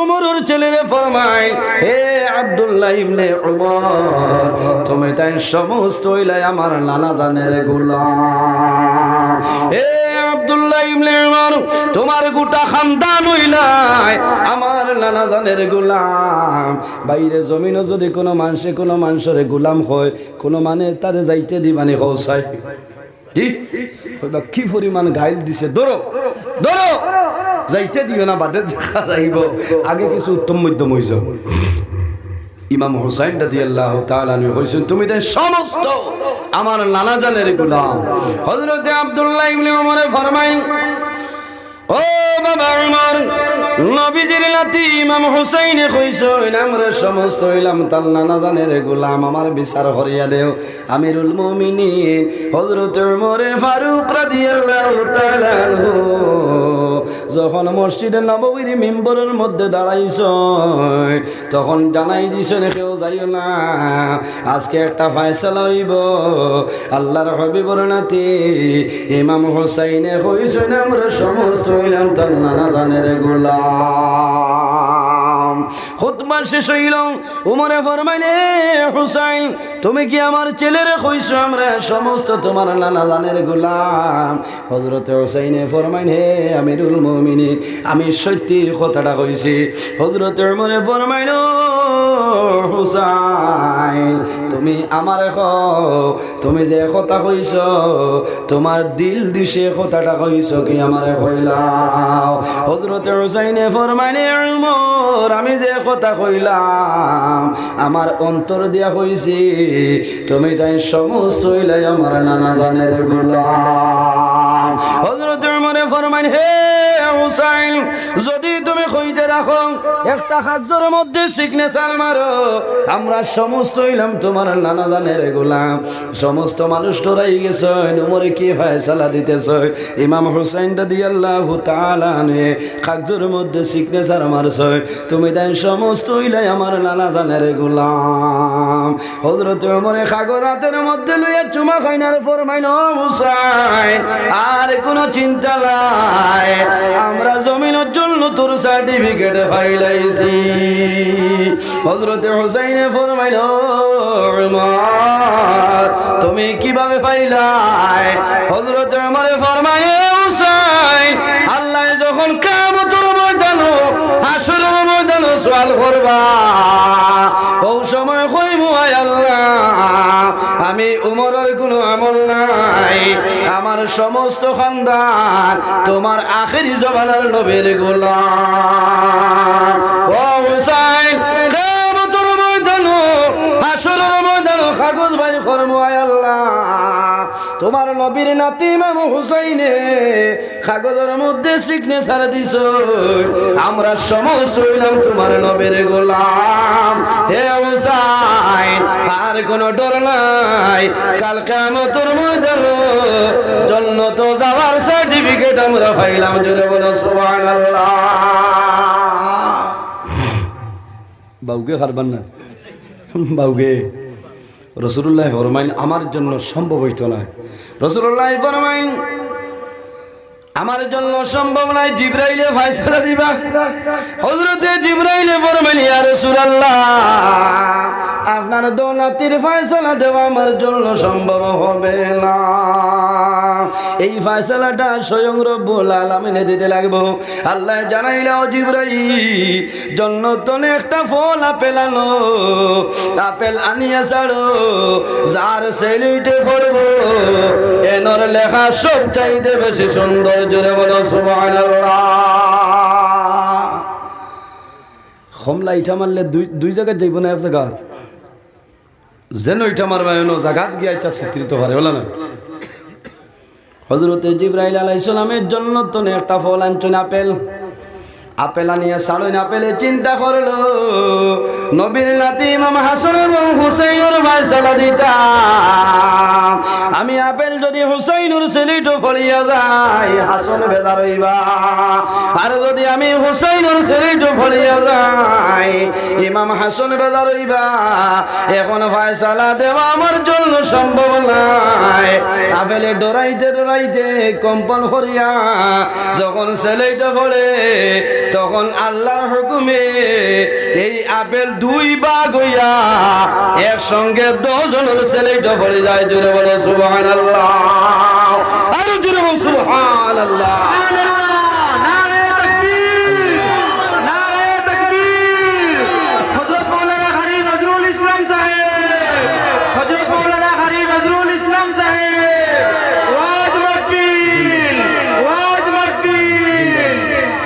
উমরের ছেলেরে ফরমায়, হে আব্দুল্লাহ ইবনে উমর তুমি তাই সমস্ত হইলাই আমার নানা জানের গোলাম। হে আব্দুল্লাহ ইবনে উমর তোমার গোটা খানদান হইলাই আমার নানা জানের গোলাম। বাইরে জমিনও যদি কোনো মানুষের গোলাম হয়, কোনো মানে তারে যাইতে দিবানি হৌসাই কি পরিমাণ গাইল দিছে, ধরো ধরো যাইতে দিও না, বাদে দেখা যাইব, আগে কিছু উত্তম মধ্যম হয়ে যাও। ইমাম হুসাইন রাদিয়াল্লাহু তাআলা কইছেন তুমি তাই সমস্ত আমার নানা জানের গোলাম। হযরতে আব্দুল্লাহ ইবনে উমর ফরমাইন, ও বাবা উমর, নবীজির নাতি ইমাম হুসাইনে কইছেন আমরা সমস্ত হইলাম তার নানা জানের গোলাম, আমার বিচার করিয়া দেও। আমিরুল মুমিনিন হযরত উমর ফারুক রাদিয়াল্লাহু তাআলা আনহু যখন মসজিদে নববীর মিম্বরের মধ্যে দাঁড়াইছেন তখন জানাই দিছেন কেউ যাইও না, আজকে একটা ফয়সালা হইব। আল্লাহর হাবিবর নাতি ইমাম হুসাইনে কইছেন আমরা সমস্ত হইলাম তার নানা জানের গোলাম। খুতবা শেষ হইল, উমরে ফরমাইলে, হুসাইন তুমি কি আমার ছেলেরে কইছো আমরা সমস্ত তোমার নানা জানের গোলাম? হযরত হুসাইনে ফরমাইন, হে আমিরুল মুমিনিন আমি সত্যি কথাটা কইছি। হযরত উমরে ফরমাইল, হুসাইন তুমি আমারে কও তুমি যে কথা কইছো তোমার দিল দিশে কথাটা কইছো কি আমারে কইলাও? হযরত হুসাইনে ফরমাইলে, উমর আমি যে কথা কইলাম আমার অন্তর দিয়া কইছি, তুমি তাই সমস্ত হইলাই আমার নানা জানের গোলাম। হযরত উমরে ফরমাইন, হে হুসাইন যদি তুমি কইতে রাখো একটা খাদ্যর মধ্যে সিগনেচার মারো আমরা সমস্ত হইলাম তোমার নানা জানের গোলাম সমস্ত মানুষ তোরাই গেছে উমরে কি ফয়সালা দিতেছ ইমাম হুসাইন রাদিয়াল্লাহু তাআলা নে খাদ্যর মধ্যে সিগনেচার মারছ তুমি দেন সমস্ত হইলাই আমার নানা জানের গোলাম হযরত ওমরে কাগজ হাতের মধ্যে লইয়া চুমা খাইনার ফরমাইন হুসাইন আর কোনো চিন্তা নাই আমরা জমিনের জন্য তোর সার্টিফিকেট ফাইলাইছি হযরত হুসাইনে ফরমাইল উমর তুমি কিভাবে পাইলাই হযরত ওমর ফরমায় হুসাইন আল্লাহ যখন কিয়ামতের ময়দানে হাসরের ময়দানে সওয়াল করবা ও সময় কইমু আয় আল্লাহ আমি উমরের কোনো আমল নাই আমার সমস্ত খানদান তোমার আখেরি জমানার নবীর গোলাম ও হুসাইন কিয়ামতের ময়দানে হাসরের ময়দানে কাগজ বাইর করমু আয় আল্লাহ তোমার নবীর নাতি ইমাম হুসাইনে কাগজের মধ্যে সিগনেচার দিছ আমরা সমস্ত হইলাম তোমার নবীর গোলাম হে হুসাইন আর কোনো ডর নাই কাল কিয়ামতের ময়দানে জান্নাত যাওয়ার সার্টিফিকেট আমরা পাইলাম জোরে বলো সুবহানাল্লাহ বাউকে হারবান না বাউকে রাসূলুল্লাহ ফরমাইন আমার জন্য সম্ভব হইত না রাসূলুল্লাহ ফরমাইন আমার জন্য সম্ভব নাই জিবরাইলে ফয়সালা দিবা হযরতে জিবরাইলে ফরমাইন ইয়া রাসূলুল্লাহ আপনার দৌলতের ফয়সালা দেওয়া আমার জন্য সম্ভব হবে না এই ফয়সালাটা স্বয়ং রব্বুল আলামিন দিতে লাগবে আল্লাহ জানাইলো জিবরাইল জান্নাতনে একটা ফল আপেল আনো আপেল আনিয়া ছাড়ো যার সেলিটে পড়বো এনর লেখা সব চাইতে বেশি সুন্দর জোরে বলো সুবহানাল্লাহ খমলা ইটা মারলে দুই জায়গায় যাইব না এক জায়গা যেন ইটা মারবা এনো জায়গাত গিয়া এটা চিত্রিত পারে হলো না হযরতে জিবরাইল আলাইহিস সালামের জন্য তো একটা ফল আনছেন আপেল আপেল আনিয়া সাড়ইন আপেলে চিন্তা করলো নবীর নাতি ইমাম হাসান এবং হুসাইনের ফয়সালা দিতাম আমি আপেল যদি হুসাইনের সেলিটো ফলিয়া যায় হাসান বেজার হইবা আর যদি আমি হুসাইনের সেলিটো ফলিয়া যায় ইমাম হাসান বেজার হইবা এখন ফয়সালা দেওয়া আমার জন্য সম্ভব নাই আপেলে ডরাইতে ডরাইতে কম্পন করিয়া যখন সেলিটো পড়ে তখন আল্লাহর হুকুমে এই আপেল দুই ভাগ হইয়া একসঙ্গে 10 জনের ছেলেটা পড়ে যায় জোরে বলো সুবহানাল্লাহ আর জোরে বলো সুবহানাল্লাহ নারে তাকবীর নারে তাকবীর হযরত মাওলানা হারি নজরুল ইসলাম সাহেব হযরত মাওলানা হারি নজরুল ইসলাম সাহেব ওয়াজ মাহফিল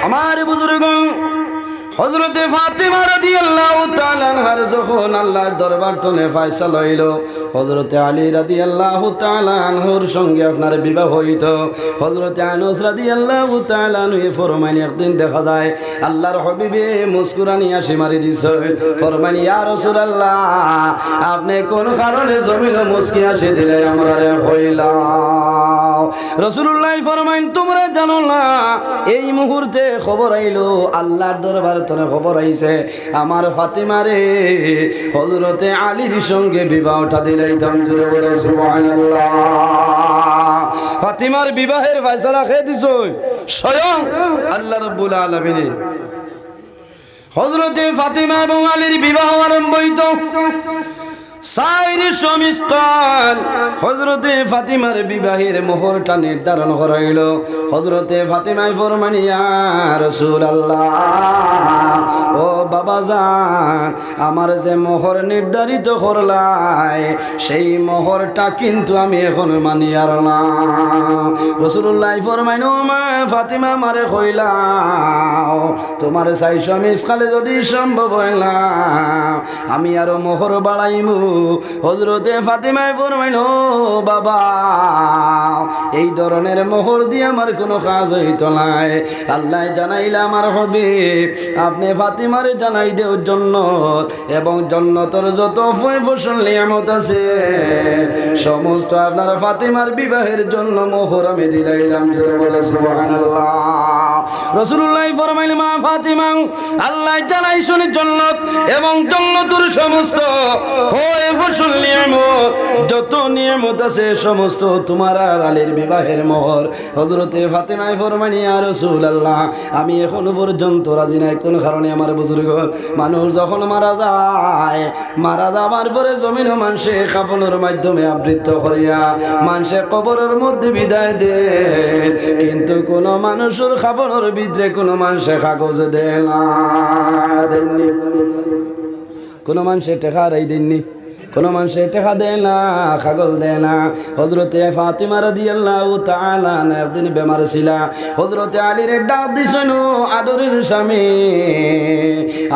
আমার বুজুর্গ হযরতে ফাতিমা রাদিয়াল্লাহু তাআলা আনহার যখন আল্লাহর দরবার থেকে ফয়সালা হইল হযরতে আলী রাদিয়াল্লাহু তাআলা আনহুর সঙ্গে আপনার বিবাহ হইত হযরতে আনাস রাদিয়াল্লাহু তাআলা আনহু ফরমান একদিন দেখা যায় আল্লাহর হাবিবে মুস্কুরানি হাসি মারি দিছে ফরমান ইয়া রাসূলুল্লাহ আপনি কোন কারণে জমিনে মুস্কি হাসি দিলে আমরারে হইলাম রাসূলুল্লাহ ফরমান তোমরা জানো না এই মুহূর্তে খবর আইলো আল্লাহর দরবার থেকে খবর আইছে আমার ফাতিমারে হযরতে আলীর সঙ্গে বিবাহটা দিলাইতাম জোরে বলো সুবহানাল্লাহ ফাতিমার বিবাহের ফয়সালা খেয়ে দিছো স্বয়ং আল্লাহ রাব্বুল আলামিন হযরতে ফাতিমা এবং আলীর বিবাহ আরম্ভ হইতো সাইর সমিস্তান হযরতে ফাতিমার বিবাহের মোহরটা নির্ধারণ করা হইল হযরতে ফাতিমায় ফরমান ইয়া রাসূলুল্লাহ ও বাবা জান আমার যে মোহর নির্ধারিত করলাই সেই মোহরটা কিন্তু আমি এখন মানি আর না রাসূলুল্লাহ ফরমাইন ও মা ফাতিমা আমারে কইলাও তোমার চাই সমিস্কালে যদি সম্ভব হয় না আমি আরো মোহর বাড়াইমু হযরতে ফাতিমায় ফরমাইল বাবা এই ধরনের মোহর দিয়ে আমার কোনো কাজ হইতো নাই। আল্লাহ জানাইলা আমার হাবিব আপনি ফাতিমারে জানাই দেও জান্নাত এবং জান্নাতের যত ফসল নিয়ামত আছে সমস্ত আপনার ফাতিমার বিবাহের জন্য মোহর আমি দিলাইলাম। জোরে বলো সুবহানাল্লাহ। রাসূলুল্লাহ ফরমাইলেন মা ফাতিমা আল্লাহ জানাই শুনি জান্নাত এবং জান্নাতের সমস্ত ফসল নিয়ামত যত নিয়ামত আছে সমস্ত তোমার আর আলীর বিবাহের মোহর। হযরতে ফাতিমায় ফরমাইলেন ইয়া রাসূলুল্লাহ আমি এখনো পর্যন্ত রাজি নাই। কোন কারণে আমার বুজুর্গ মানুষ যখন মারা যায় মারা যাবার পরে জমিন মানুষে কাফনের মাধ্যমে আবৃত করিয়া মানুষের কবরের মধ্যে বিদায় দেন, কিন্তু কোন মানুষের কাফনের ভিতরে কোন মানুষে কাগজ দেয় না। দেননি কোন মানুষের টাকা রাই দেননি, কোন মানুষের টাকা দেয় না, কাগজ দেয় না। হযরতে ফাতিমা রাদিয়াল্লাহু তাআলা একদিন বেমার ছিল। হযরতে আলীর ডাক দিছেন আদরের স্বামী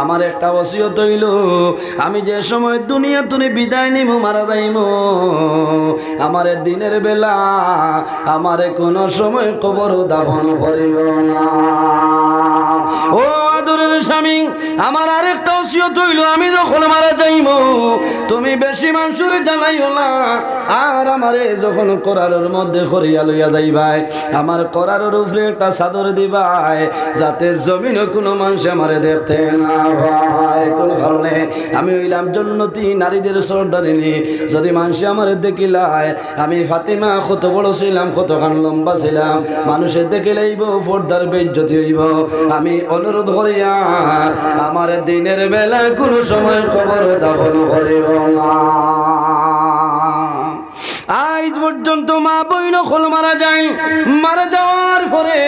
আমার একটা ওসিয়ত হইল আমি যে সময় দুনিয়া তুমি বিদায় নিব মারা যাইব আমার দিনের বেলা আমার কোন সময় কবর দাফন করিও না। ও আদরের স্বামী আমার আরেকটা ওসিয়ত হইল আমি যখন মারা যাইব তুমি বেশি মানুষের জানাইও না, আর আমারে যখন করারের মধ্যে করিয়া লইয়া যাইবাই আমার করারের উপরে একটা চাদর দিবাই যাতে জমিন কোনো মানুষ আমারে দেখতে না হয়। কোন কারণে আমি হইলাম জন্নতি নারীদের সর্দারিনী। যদি মানুষ আমারে দেখিলাই আমি ফাতিমা কত বড় ছিলাম কতখান লম্বা ছিলাম মানুষের দেখিলাইব পর্দার বেইজ্জতি হইব। আমি অনুরোধ করিয়া আমার দিনের বেলা কোনো সময় কবর দাফন করিও না। আজ পর্যন্ত মা বইন খোল মারা যায়, মারা যাওয়ার পরে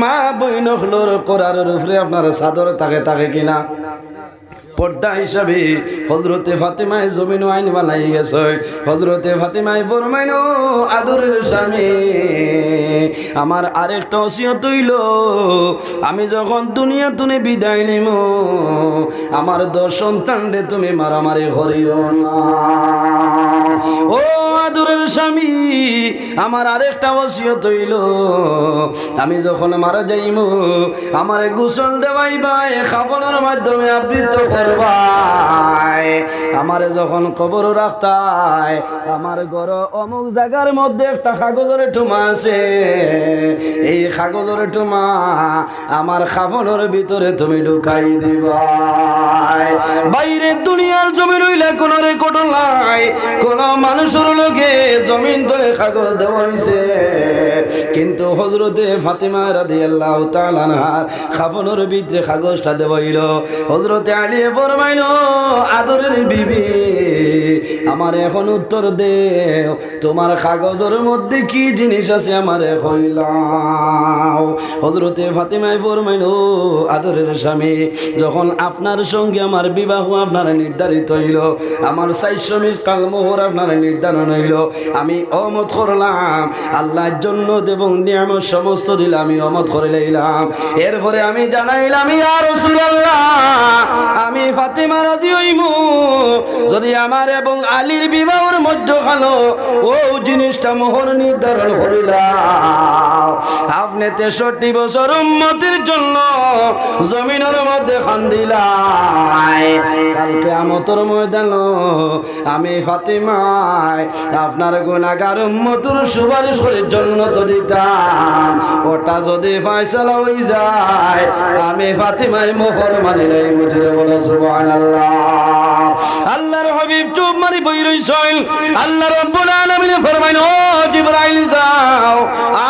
মা বইন খোলর করার উপরে আপনার চাদর থাকে কিনা পর্দা হিসাবে হযরতে ফাতিমায় জমিন আইন বানাই গেছে। হযরতে ফাতিমায় ফরমাইল আদরের স্বামী আমার আরেকটা ওসিয়ত হইল আমি যখন দুনিয়া তুমি বিদায় নিব আমার 10 সন্তানরে তুমি মারামারি করিও না। ও আদরের স্বামী আমার আরেকটা ওসিয়ত হইল আমি যখন মারা যাইব আমার গোসল দেওয়াইবাই কাফনের মাধ্যমে আবৃত করবাই আমারে যখন কবর রাখতাই আমার ঘর অমুক জায়গার মধ্যে একটা কাগজের টুমা আছে এই কাগজের টুমা আমার কাফনের ভিতরে তুমি ঢুকাই দিবাই। বাইরে দুনিয়ার জমি রইলে কোন রেকর্ড নাই, কোন মানুষের লোকে জমিন ধরে কাগজ দেওয়া হয়েছে, কিন্তু হযরতে ফাতিমা রাদিয়াল্লাহু তাআলা আনহার কাফনের ভিতরে কাগজটা দেওয়া হইল। হযরতে আলী ফরমাইল আদরের বিবি আমার এখন উত্তর দেও তোমার কাগজের মধ্যে কি জিনিস আছে আমারে কইলাও। হযরতে ফাতিমায় ফরমাইল আদরের স্বামী যখন আপনার সঙ্গে আমার বিবাহ আপনার নির্ধারিত হইল আমার 400 মিসকাল মোহর আপনার নির্ধারণ হইল আমি অমত করলাম আল্লাহর জন্য এবং নিয়ামত সমস্ত দিলাম আমি অমত করে লইলাম। এরপরে আমি জানাইলাম ইয়া রাসূলুল্লাহ আমি ফাতিমা রাজি হইমু যদি আমার এবং আলীর বিবাহের মধ্যখানে ও জিনিসটা মোহর নির্ধারণ করিলাম আপনি 63 বছর উম্মতের জন্য জমিনের মধ্যে খান দিলাই কালকে কিয়ামতের ময়দান আমি ফাতিমায় আপনার গুনাহগার উম্মতের সুপারিশ করে জান্নাত দিতাম ওটা যদি ফয়সালা হই যায় আমি ফাতিমায় মোহর মানিলাই মুজরে বলো সুবহানাল্লাহ। আল্লাহর হাবিব চুপ মারি বই রইছেন আল্লাহ রাব্বুল আলামিন ফরমাইন ও জিবরাইল যাও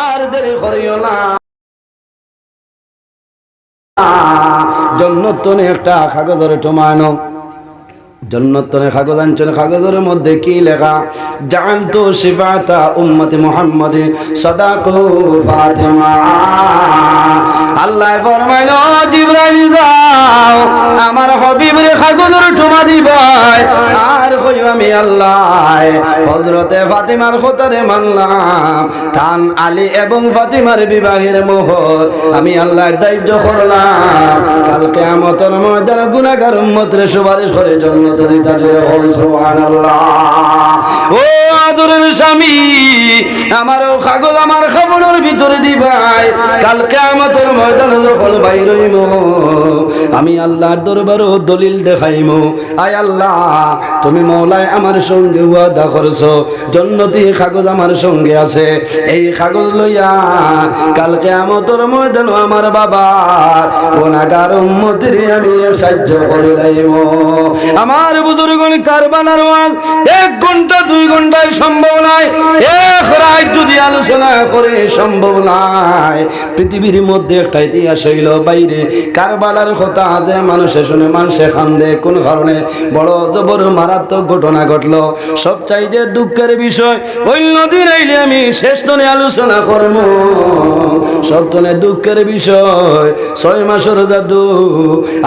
আর দেরি করিও না জান্নাত তনে একটা কাগজের টমানো জন্নতনে কাগজ আনছেন কাগজের মধ্যে কি লেখা জাআলতু শিফাতা উম্মতি মুহাম্মাদি সাদাকু ফাতিমা। আল্লাহ ফরমাইল জিবরাইল যাও আমার হাবিবের কাগজের টুমা দিবাই আর কই আমি আল্লাহ হযরতে ফাতিমার খতরে মানলাম তান আলী এবং ফাতিমার বিবাহের মোহর আমি আল্লাহ দায়িত্ব করলাম কাল কিয়ামতের ময়দানে গুনাহগার উম্মতের সুপারিশ করে জন্য জান্নাত দিতা জোরে বল সুবহানাল্লাহ। ও আদরের স্বামী, আমার কাগজ আমার খবরের ভিতরে দিবাই, কাল কিয়ামতের ময়দানে যখন বাইর হইব আমি আল্লাহর দরবারে দলিল দেখাইমু, আয় আল্লাহ তুমি মওলায় আমার সঙ্গে ওয়াদা করছো জান্নাতি কাগজ আমার সঙ্গে আছে, এই কাগজ লইয়া কাল কিয়ামতের ময়দানে আমার বাবার গুনাহগার উম্মতের আমি সাহায্য করে লাইব। আমার বুজুর্গগণ কারবালার ওয়াজ 1 ঘন্টা 2 ঘন্টায় সম্ভব নয়, এক রাত যদি আলোচনা করে সম্ভব নয়। পৃথিবীর মধ্যে একটা ইতিহাস হইল বাইরে কারবালার কথা আছে, মানুষে শুনে মানুষে কান্দে, কোন কারণে বড় জবর মারাত্মক ঘটনা ঘটলো। সবচাইতে দুঃখের বিষয় অন্যদিন আইলে আমি শেষ তনে আলোচনা করব, সবতনে দুঃখের বিষয় 6 মাসের জাদু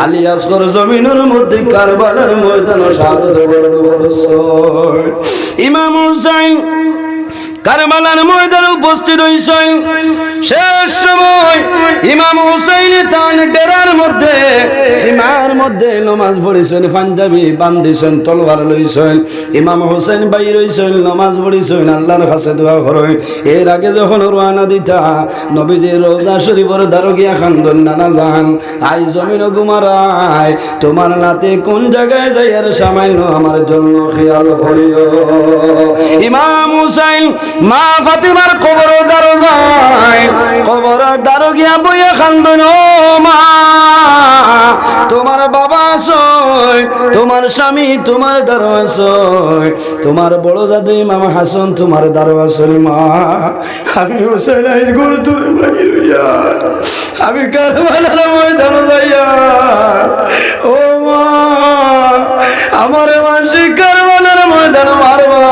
আলী আসগর জমিনের মধ্যে কারবালার ময়দানে শাহাদত বরণ করছে। ইমাম হুসাইন কারবালার ময়দানে উপস্থিত হইছেন। শেষ সময় ইমাম হুসাইন তার ডেরার মধ্যে খিমার মধ্যে নামাজ পড়িছেন, পাঞ্জাবি বান্ধিছেন, তলোয়ার লইছেন। ইমাম হুসাইন বাইর হইছেন, নামাজ পড়িছেন, আল্লাহর কাছে দোয়া করেন। এর আগে যখন রওনা দিতা নবীজি রওজা শরীফের দ্বারে গিয়া খান্দন, নানা জান আই জমিন গুমারায় তোমার নাতে কোন জায়গায় যাই আর সামান্য আমার জন্য খেয়াল করিও। ইমাম হুসাইন মা ফাতিমার কবর দ্বারে যায়, কবর দ্বারে গিয়া বইয়া খান্দন, ও মা তোমার বাবা আসয়, তোমার স্বামী তোমার দ্বারে আসয়, তোমার বড় দাদু ইমাম হাসান তোমার দ্বারে আসল। মা আমি হুসাইন আই ঘর তুলে বাইর হইয়া আমি কারবালার ময়দানে যাইয়া, ও মা আমার মানসিক কারবালার ময়দানে মারবা।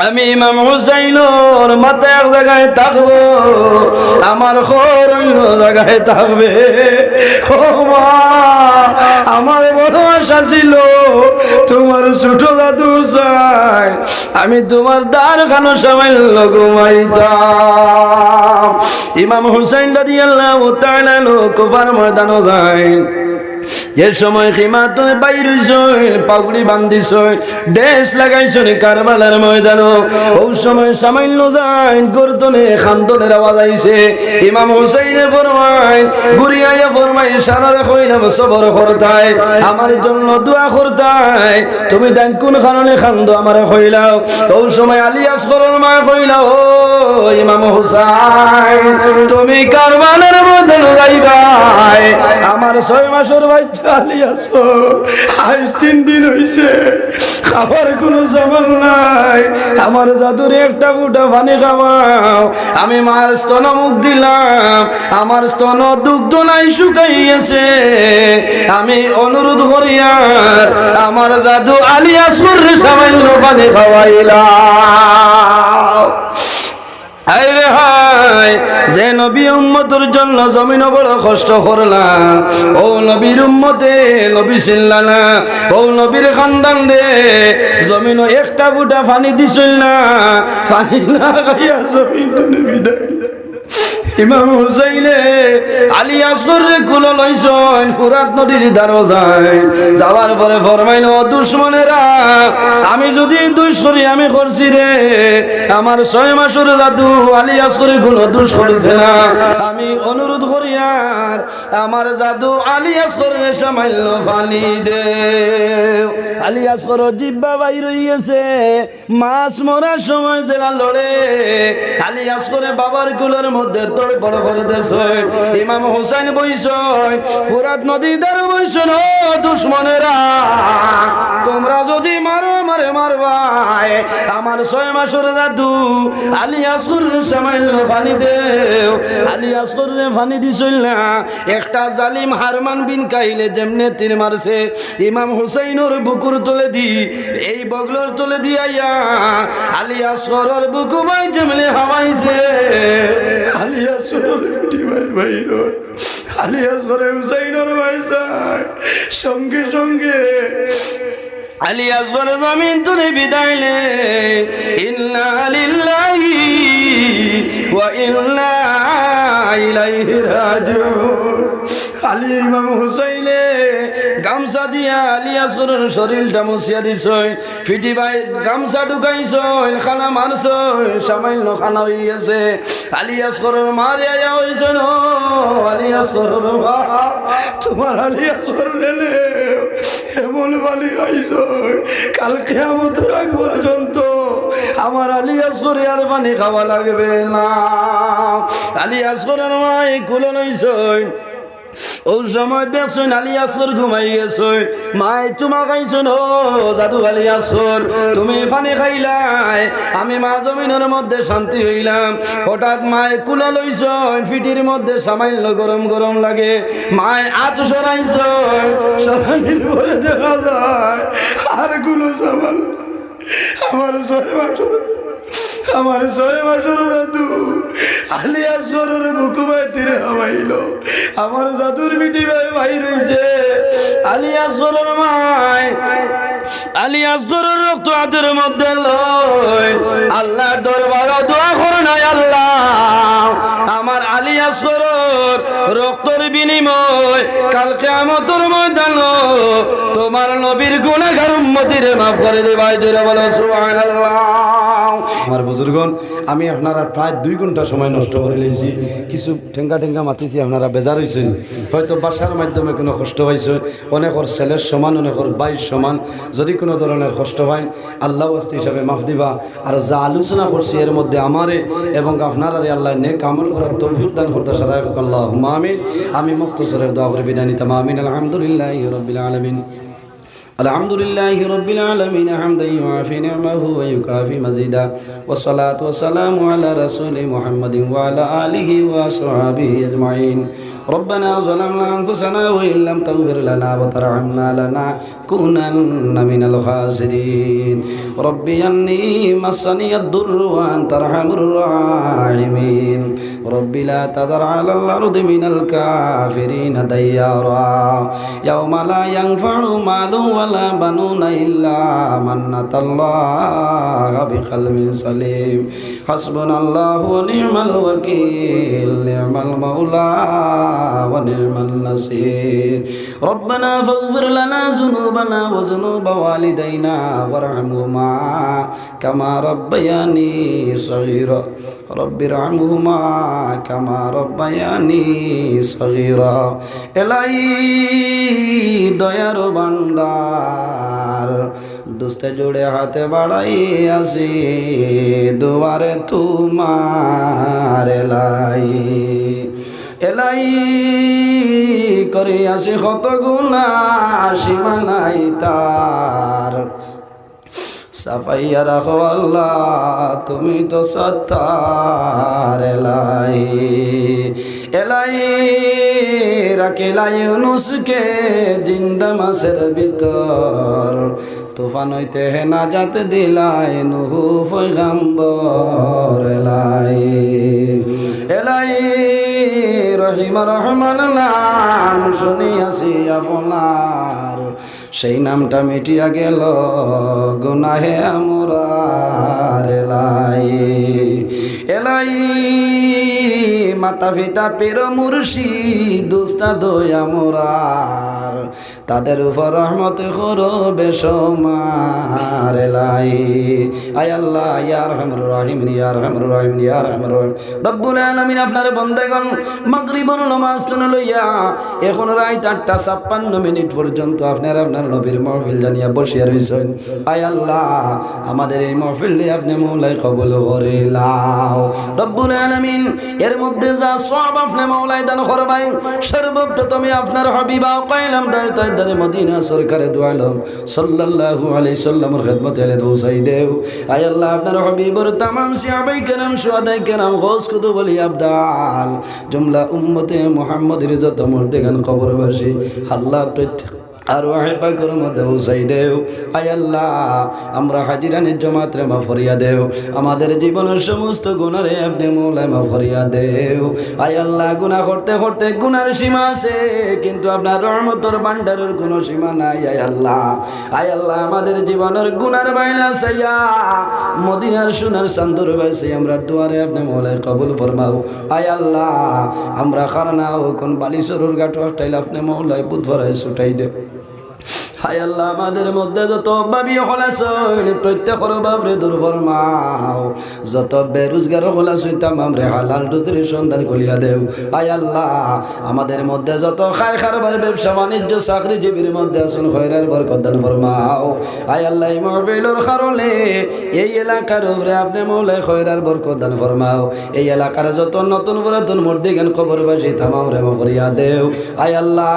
আমি ইমাম হুসাইনের মাথা এক জায়গায় থাকবো, আমার ঘর অন্য জায়গায় থাকবে। ও মা আমার বড় আশা ছিল তোমার ছোট দাদু চাই আমি তোমার দ্বার খানো সামান্য ঘুমাইতাম। ইমাম হুসাইন রাদিয়াল্লাহু তাআলা কুফার ময়দানে যায়। যে সময় খিমাত বাইর হইছেন, পাগড়ি বান্ধিছেন, ড্রেস লাগাইছেন কারবালার ময়দানে, ওই সময় সামান্য যায় গর্দনে খান্দনের আওয়াজ আইছে। ইমাম হুসাইনে ফরমায় গুরিয়াইয়া ফরমায় সারারে কইলাম সবর করতাই, আমার জন্য দোয়া করতাই, তুমি দেন কোন কারণে খান্দো আমারে কইলাও। ওই সময় আলী আসগরের মা কইলাও, ও ইমাম হুসাইন তুমি কারবালার ময়দানে যাইবাই, আমার 6 মাসের বাচ্চা আলী আসো, আজ 3 দিন হইছে খাবার কোনো সামান নাই, আমার জাদুরে একটা ফুটা পানি খাওয়াও। আমি মার স্তন মুখ দিলাম, আমার স্তন দুগ্ধ নাই শুকাই গেছে, আমি অনুরোধ করিয়ার আমার জাদু আলী আসগরের সামান্য পানি খাওয়াইলাম। আরে হায় যে নবী উম্মতের জন্য জমিন বড় কষ্ট করলাম, ও নবীর উম্মতে নবী ছিলা না, ও নবীর খানদান রে জমিন একটা ফুটা পানি দিছিল না, পানি না খাইয়া জমিন তুমি বিদায়। ইমাম হুসাইনে আলী আসগরে কুল লইছেন, ফুরাত নদীর ধারে যায়, যাওয়ার পরে ফরমাইল, দুশ্মনেরা আমি যদি দুষ করি আমি করছি রে, আমার 6 মাসের দাদু আলী আসগরে কোনো দুষ করেছে না, আমি অনুরোধ করি আর আমার জাদু আলী আসগরে সামান্য পানি দে। আলী আসগর জিব্বা বাইর হয়ে গেছে, মাছ মরার সময় জেলা লড়ে, আলী আসগরে বাবার কুলের মধ্যে বড় করে দেছে। ইমাম হুসাইন বইছেন, ফুরাত নদীর ধারে বইছেন, ও দুশ্মনেরা তোমরা যদি মারো আমারে মারবাই, আমার 6 মাসের দাদু আলী আসগরের সামান্য পানি দেও। আলী আসগরের পানি দিছিল না, একটা জালিম হারমান বিন কাইলে যেমনে তীর মারছে ইমাম হুসাইনের বুকুর তলে দি, এই বগলর তলে দিয়াইয়া আলী আসগরের বুকু ভাই যেমনে হাওয়াইছে, আলী আসগরের পিটি ভাই বাইর, আলী আসগরে হুসাইনের ভাই যায়, সঙ্গে সঙ্গে আলী আসগরে জমিন তুলে বিদায় লে। ইন্না লিল্লাহি ওয়া ইন্না ইলাইহি রাজিউন। আলী ইমাম হুসাইনে গামছা দিয়া আলী আসগরের শরীরটা মুছিয়া দিছই, ফিটি ভাই গামছা ঢুকাইছই, খানা মারছই, সামান্য খানা হয়ে গেছে। আলী আসগরের মারে আয়া হয়েছে ন, আলী আসগরের মা তোমার আলী আসগর রেলে এমন বালি খাইছই, কাল কিয়ামতের আগ পর্যন্ত আমার আলী আসগরে আর পানি খাওয়া লাগবে না। আলী আসগরের মাই কুলো নইছই, ও সময় দেখছুন আলী আসর ঘুমাই গেছই, মায় চুমা খাইছুন, ও জাদু আলী আসর তুমি পানি খাইলাই, আমি মা জমিনের মধ্যে শান্তি হইলাম। হঠাৎ মায় কুলা লইছ, ফিটির মধ্যে সামান্য গরম গরম লাগে, মায় আত সরাইছ, সরানির পরে দেখা যায় আর গুলো সামাল আমার 6 মাসের আমার 6 মাসের জাদু আলী আসগরের বুকুমায় তীরে হামাইল, আমার জাদুর বিটি ভাই ভাই রয়েছে। আলী আসগরের মায় আলী আসগরের রক্ত হাতের মধ্যে লয়, আল্লাহর দরবারে দোয়া করো নাই, আল্লাহ আমার আলী আসগরের রক্তের বিনিময় কাল কিয়ামতের ময়দানে তোমার নবীর গুনাহগার উম্মতিরে মাফ করে দিবাই, জোরে বলো সুবহানাল্লাহ। আমার বুজুর্গন, আমি আপনারা প্রায় 2 ঘন্টা সময় নষ্ট করে লেছি, কিছু ঠেঙ্গা ঠেঙ্গা মাতিছি, আপনারা বেজার হয়েছেন, হয়তো বাসার মাধ্যমে কোনো কষ্ট পাইছেন, অনেকর ছেলের সমান অনেকর বাইর সমান, যদি কোনো ধরনের কষ্ট হয় আল্লাহ ওয়াস্তে হিসাবে মাফ দিবা। আর যা আলোচনা করছি এর মধ্যে আমারে এবং আপনারা আল্লাহ নেক আমল করার তৌফিক দান করতে সারাই হোক, আল্লাহুম্মা আমিন। আমি মুক্তসরে দোয়া করে বিদায় নিতাম, আমিন। আলহামদুলিল্লাহি রাব্বিল আলামিন, আলহামদুলিল্লাহি রাব্বিল আলামিন হামদান ইউআফি নি'মাহু ওয়া ইউকাফি মাজিদা, ওয়াসসালাতু ওয়াসসালামু আলা রাসূলি মুহাম্মাদিন ওয়া আলা আলিহি ওয়া আসহাবিহি আজমাইন। ربنا ظلمنا أنفسنا وإن لم تغفر لنا وترحمنا لنكونن من الخاسرين. ربي أني مسني الضر وأنت أرحم الراحمين. ربي لا تذر على الأرض من الكافرين ديارا يوم لا ينفع مال ولا بنون إلا من أتى الله بقلب سليم. حسبنا الله ونعم الوكيل، نعم المولى ونعم النصير. ربنا فاغفر لنا ذنوبنا وذنوب والدينا وارحمهما كما ربياني صغيرا. رب ارحمهما كما ربياني صغيرا. এলাই দয়ার ভান্ডার, দোস্তে জোড়ে হাতে বাড়াই আসি দুয়ারে তোমার, এলাই এলাই করে আসি কত গুনাহ সীমা নাই তার, সাফাইয়া রাখো আল্লাহ তুমি তো সত্তার। এলাই এলাই রাখিলাই ইউনুসকে জিন্দা মাছের ভিতর, তুফান হইতে নাজাত দিলাই নূহ পয়গম্বর। এলাই এলাই রহিম রহমান নাম শুনিয়াছি আপনার, সেই নামটা মিটিয়া গেল গুনাহে আমরার। এলাই এলাই মাতা পিতা পীর মুর্শিদ উস্তাদ আমরার, তাদের উপর রহমত করো বেশমার। এলাই আয় আল্লাহ ইয়া রহমানুর রহিম, ইয়া রহমানুর রহিম, ইয়া রহমানুর রহিম। রব্বুল আলামিন আপনার বান্দাগণ মাগরিবের নামাজ শুনে লইয়া এখন রাত 8:56 পর্যন্ত আপনার আপনার নবীর মাহফিল জানিয়া বসিয়া রইছেন। আয় আল্লাহ আমাদের এই মাহফিলে আপনি মওলাই কবুল করে লাও। রব্বুল আলামিন এর মধ্যে যা সওয়াব আপনি মওলাই দান করবেন, সর্বপ্রথমে আপনার হাবিবা কইলাম দার মদিনা সরকারে দু আলম সাল্লাল্লাহু আলাইহি সাল্লামের খিদমতে এলে পৌঁছাই দেও। আয় আল্লাহ আপনার হাবিবের तमाम সাহাবায়ে কেরাম, শুহাদায়ে কেরাম, গৌস কুতুব ওলি আবদাল, জুমলা উম্মতে মুহাম্মদের যত মুর্দেগান কবরবাসী, আল্লাহ আর ওয়াহে পাকের মধ্যে পৌঁছাই দেও। আয় আল্লাহ আমরা হাজিরানের জমাতরে মাফ করিয়া দেও, আমাদের জীবনের সমস্ত গুনারে আপনি মৌলায় মাফ করিয়া দেও। আয় আল্লাহ গুনাহ করতে করতে গুনার সীমা আছে, কিন্তু আপনার রহমতের ভান্ডারের কোনো সীমা নাই। আয় আল্লাহ আমাদের জীবনের গুনার বাইনা সাইয়া মদিনার সোনার চান্দর বাইসে আমরা দুয়ারে আপনি মৌলায় কবুল ফরমাও। আয় আল্লাহ আমরা খারানাও কোন বালিশরুর গাটো একটাইলে আপনি মৌলায় বুধবারে ছুটাই দেও। হায় আল্লাহ আমাদের মধ্যে যত অভাবী হলাছই প্রত্যেকের অভাবরে দূর ফরমাও, যত বেরোজগার হলাছই তামামরে হালাল রুজির সন্ধান করিয়া দেও। হায় আল্লাহ আমাদের মধ্যে যত খায় খারবার ব্যবসা বাণিজ্য চাকরিজীবীর মধ্যে আসুন খয়রার বরকত দান ফরমাও। হায় আল্লাহ এই মাহফিলের কারণে এই এলাকার উপরে আপনি মৌলায় খয়রার বরকত দান ফরমাও। এই এলাকার যত নতুন পুরাতন মর্দিগান কবরবাসী তামামরে মাফ করিয়া দেও। হায় আল্লাহ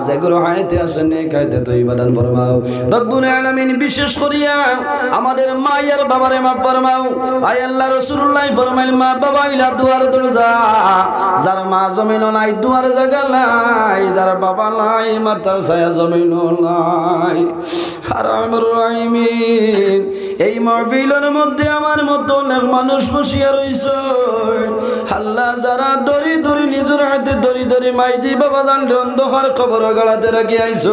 যেগুলো হাইতে আসেন কাইতে তো ইবাদত ফরমাও। রব্বুল আলামিন বিশেষ করিয়া আমাদের মায়ের বাবারে মাফ ফরমাও। আয় আল্লাহ রাসূলুল্লাহ ফরমাইল মা বাবা ইলা দুয়ার দরজা, যার মা জমিন নাই দুয়ার জায়গা নাই, যার বাবা নাই মাথার ছায়া জমিন নাই। আরহামুর রাহিমিন এই মাহফিলের মধ্যে আমার মতো অনেক মানুষ বসিয়া রইছে। আল্লাহ যারা দড়ি দড়ি নিজের হাতে দড়ি দড়ি মাইজি বাবা জানলে অন্ধকার কবর গাড়াতে রাখি আইস।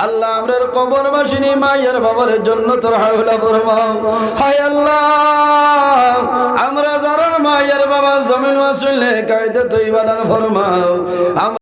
আল্লাহ আমরার কবর বাসিনী মায়ের বাবার জন্য তোর হাওলা ফরমাও। হায় আল্লাহ আমরা যারা মায়ের বাবা জমিন আসলে কায়দা তো ইবাদত ফরমাও।